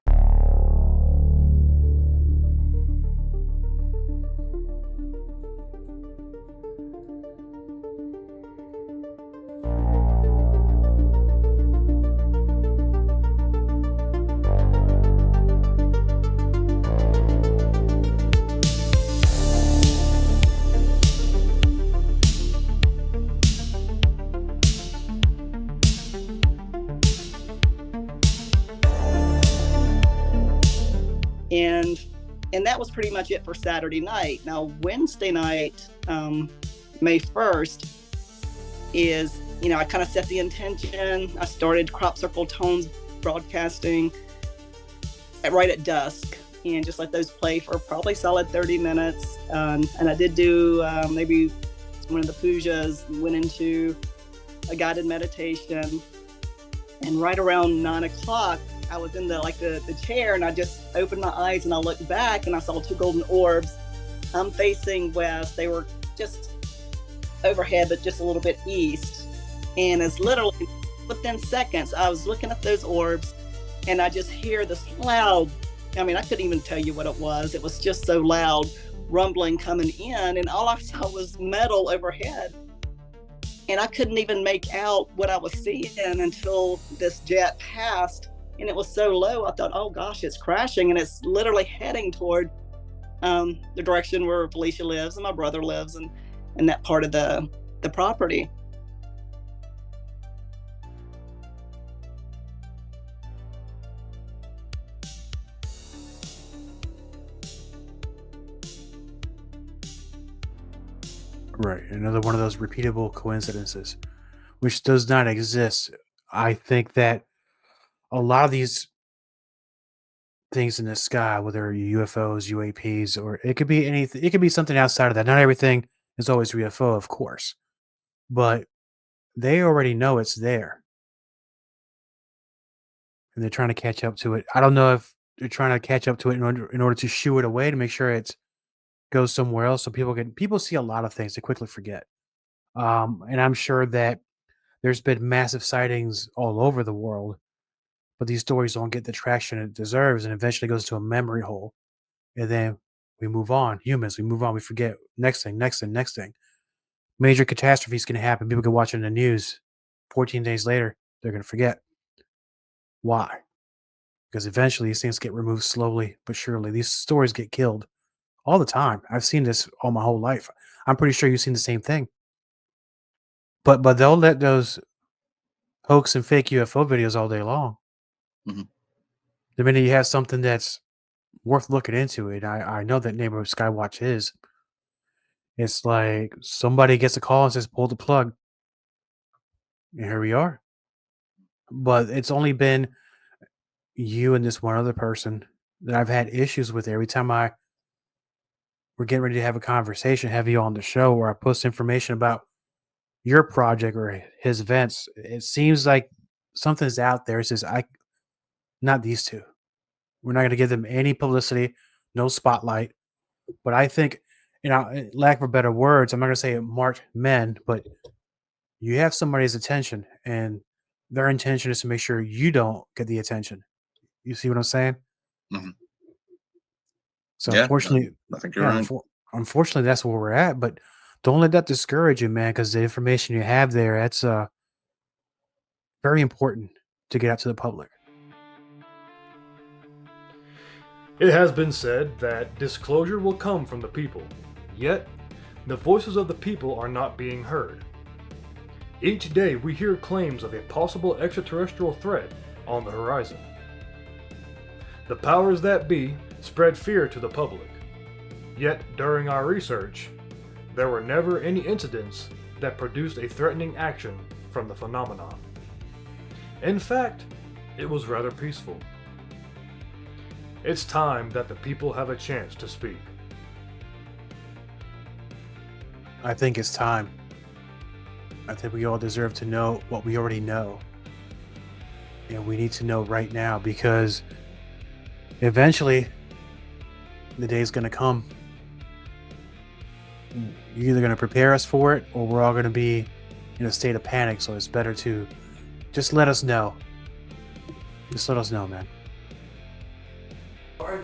And that was pretty much it for Saturday night. Now, Wednesday night, May 1st, is, I kind of set the intention. I started Crop Circle Tones broadcasting right at dusk and just let those play for probably solid 30 minutes. And I did do maybe one of the pujas, went into a guided meditation. And right around 9 o'clock, I was in the chair, and I just opened my eyes and I looked back and I saw 2 golden orbs. I'm facing west. They were just overhead, but just a little bit east. And it's literally within seconds, I was looking at those orbs and I just hear this loud, I couldn't even tell you what it was. It was just so loud, rumbling coming in, and all I saw was metal overhead. And I couldn't even make out what I was seeing until this jet passed. And it was so low, I thought, oh gosh, it's crashing. And it's literally heading toward the direction where Felicia lives and my brother lives, and that part of the property. Right. Another one of those repeatable coincidences, which does not exist. I think that a lot of these things in the sky, whether UFOs, UAPs, or it could be anything, it could be something outside of that. Not everything is always UFO, of course, but they already know it's there and they're trying to catch up to it. I don't know if they're trying to catch up to it in order to shoo it away, to make sure it goes somewhere else, so people see a lot of things they quickly forget. And I'm sure that there's been massive sightings all over the world, but these stories don't get the traction it deserves, and eventually goes to a memory hole. And then we move on. Humans, we move on. We forget. Next thing, next thing, next thing. Major catastrophes can happen. People can watch it in the news. 14 days later, they're going to forget. Why? Because eventually these things get removed slowly but surely. These stories get killed all the time. I've seen this all my whole life. I'm pretty sure you've seen the same thing. But they'll let those hoax and fake UFO videos all day long. Mm-hmm. The minute you have something that's worth looking into, it, I know that neighborhood Skywatch is. It's like somebody gets a call and says, pull the plug. And here we are. But it's only been you and this one other person that I've had issues with. Every time we're getting ready to have a conversation, have you on the show, or I post information about your project or his events, it seems like something's out there. It says, not these two. We're not going to give them any publicity, no spotlight. But I think, lack of better words, I'm not going to say marked men, but you have somebody's attention, and their intention is to make sure you don't get the attention. You see what I'm saying? Mm-hmm. So yeah, unfortunately, I think you're right. Unfortunately, that's where we're at. But don't let that discourage you, man, because the information you have there, that's very important to get out to the public. It has been said that disclosure will come from the people, yet the voices of the people are not being heard. Each day we hear claims of a possible extraterrestrial threat on the horizon. The powers that be spread fear to the public, yet during our research, there were never any incidents that produced a threatening action from the phenomenon. In fact, it was rather peaceful. It's time that the people have a chance to speak. I think it's time. I think we all deserve to know what we already know. And we need to know right now, because eventually the day's going to come. You're either going to prepare us for it, or we're all going to be in a state of panic. So it's better to just let us know. Just let us know, man.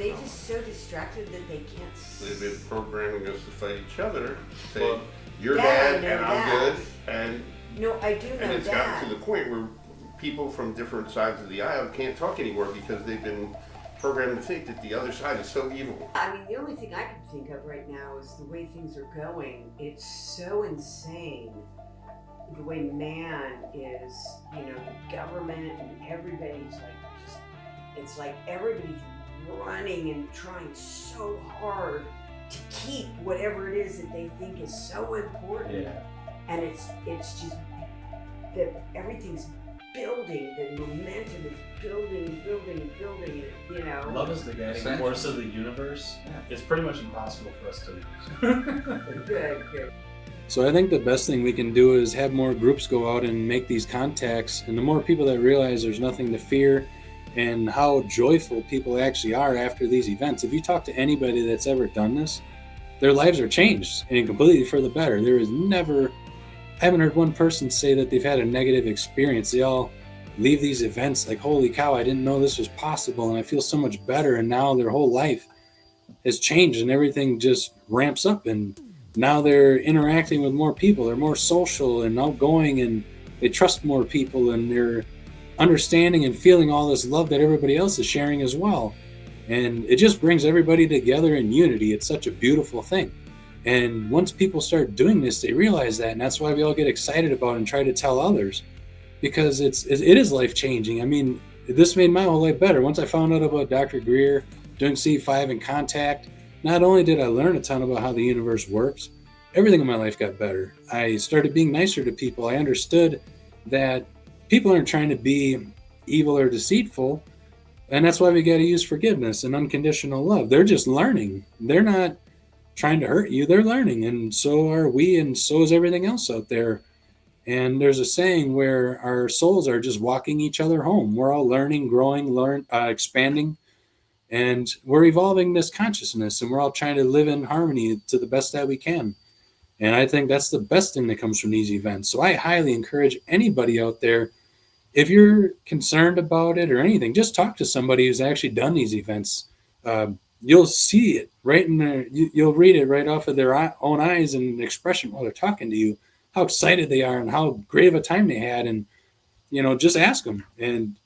they just so distracted that they can't They've been programming us to fight each other, say, Well, you're that bad I know and I'm that. good, and No, I do know and it's that. gotten to the point where people from different sides of the aisle can't talk anymore because they've been programmed to think that the other side is so evil. I mean, the only thing I can think of right now is the way things are going. It's so insane. The way man is, you know, the government and everybody's like, just, it's like everybody's running and trying so hard to keep whatever it is that they think is so important. Yeah. And it's just that everything's building, the momentum is building, you know. Love is the guiding force of the universe. It's pretty much impossible for us to lose. Good. So I think the best thing we can do is have more groups go out and make these contacts, and the more people that realize there's nothing to fear and how joyful people actually are after these events. If you talk to anybody that's ever done this, their lives are changed and completely for the better. There is never, I haven't heard one person say that they've had a negative experience. They all leave these events like, holy cow, I didn't know this was possible and I feel so much better, and now their whole life has changed and everything just ramps up, and now they're interacting with more people. They're more social and outgoing, and they trust more people, and they're understanding and feeling all this love that everybody else is sharing as well. And it just brings everybody together in unity. It's such a beautiful thing. And once people start doing this, they realize that, and that's why we all get excited about it and try to tell others, because it is life-changing. I mean, this made my whole life better. Once I found out about Dr. Greer, doing C5 and Contact, not only did I learn a ton about how the universe works, everything in my life got better. I started being nicer to people. I understood that people aren't trying to be evil or deceitful, and that's why we got to use forgiveness and unconditional love. They're just learning. They're not trying to hurt you. They're learning, and so are we, and so is everything else out there. And there's a saying where our souls are just walking each other home. We're all learning, growing, expanding, and we're evolving this consciousness, and we're all trying to live in harmony to the best that we can. And I think that's the best thing that comes from these events. So I highly encourage anybody out there, if you're concerned about it or anything, just talk to somebody who's actually done these events. You'll see it right in there. You'll read it right off of their own eyes and expression while they're talking to you, how excited they are and how great of a time they had. And, you know, just ask them. And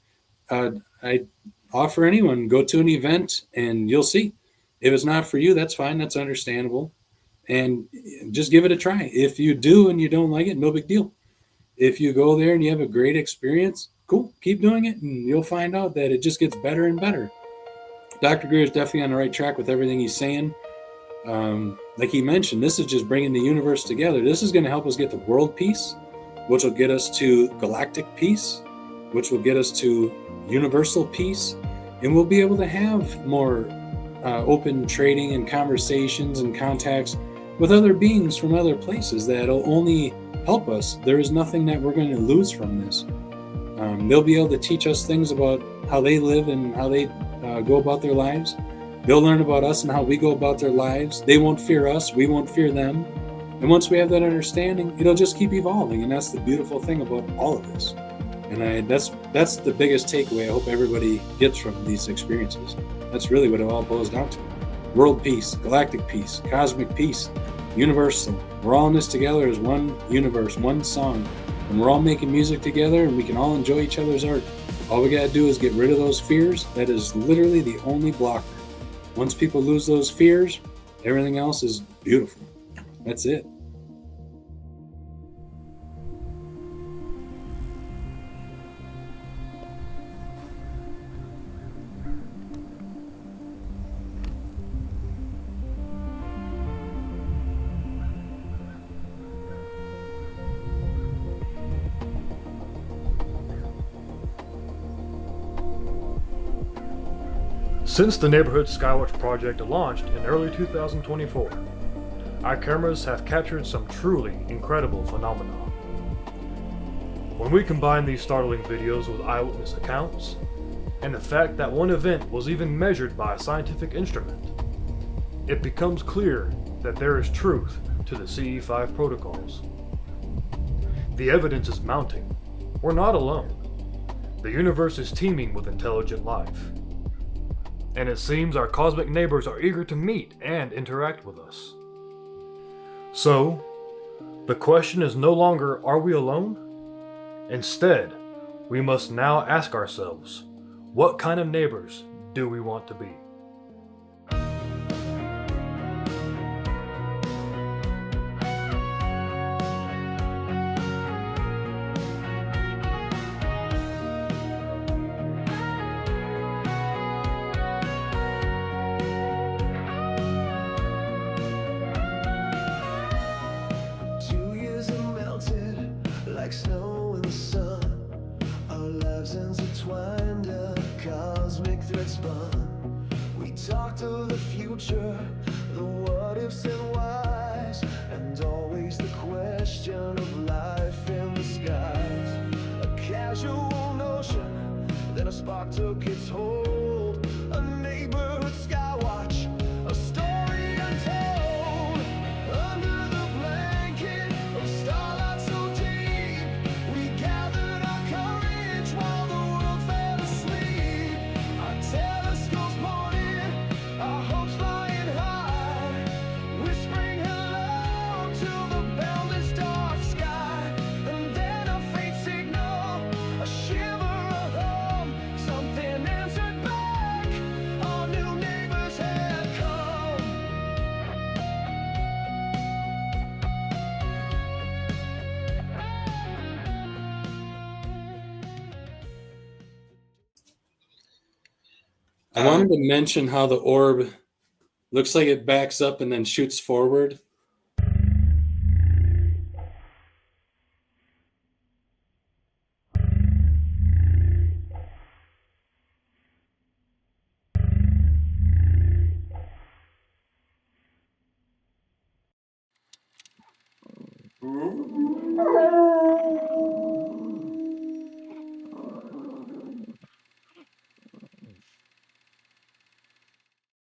I offer anyone, go to an event and you'll see. If it's not for you, that's fine. That's understandable. And just give it a try. If you do and you don't like it, no big deal. If you go there and you have a great experience, cool, keep doing it, and you'll find out that it just gets better and better. Dr. Greer is definitely on the right track with everything he's saying. Like he mentioned, this is just bringing the universe together. This is going to help us get to world peace, which will get us to galactic peace, which will get us to universal peace, and we'll be able to have more open trading and conversations and contacts with other beings from other places that'll only help us. There is nothing that we're going to lose from this. They'll be able to teach us things about how they live and how they go about their lives. They'll learn about us and how we go about their lives. They won't fear us, we won't fear them. And once we have that understanding, it'll just keep evolving. And that's the beautiful thing about all of this. And that's the biggest takeaway I hope everybody gets from these experiences. That's really what it all boils down to. World peace, galactic peace, cosmic peace, universal. We're all in this together as one universe, one song. And we're all making music together, and we can all enjoy each other's art. All we gotta do is get rid of those fears. That is literally the only blocker. Once people lose those fears, everything else is beautiful. That's it. Since the Neighborhood Skywatch project launched in early 2024, our cameras have captured some truly incredible phenomena. When we combine these startling videos with eyewitness accounts, and the fact that one event was even measured by a scientific instrument, it becomes clear that there is truth to the CE5 protocols. The evidence is mounting. We're not alone. The universe is teeming with intelligent life. and it seems our cosmic neighbors are eager to meet and interact with us. So, the question is no longer, are we alone? Instead, we must now ask ourselves, what kind of neighbors do we want to be? Like snow in the sun, our lives intertwined, a cosmic thread spun. We talked of the future, the what ifs and whys, and always the question of life in the skies. A casual notion, then a spark took its hold. A neighborhood skywatch, a story untold. Under the blanket of starlight so deep, we gathered our courage while the world fell asleep. Our telescopes pointed, our hopes flying high, whispering hello to the boundless dark sky. And then a faint signal, a shiver, a hum, something answered back. Our new neighbors had come. I wanted to mention how the orb looks like it backs up and then shoots forward.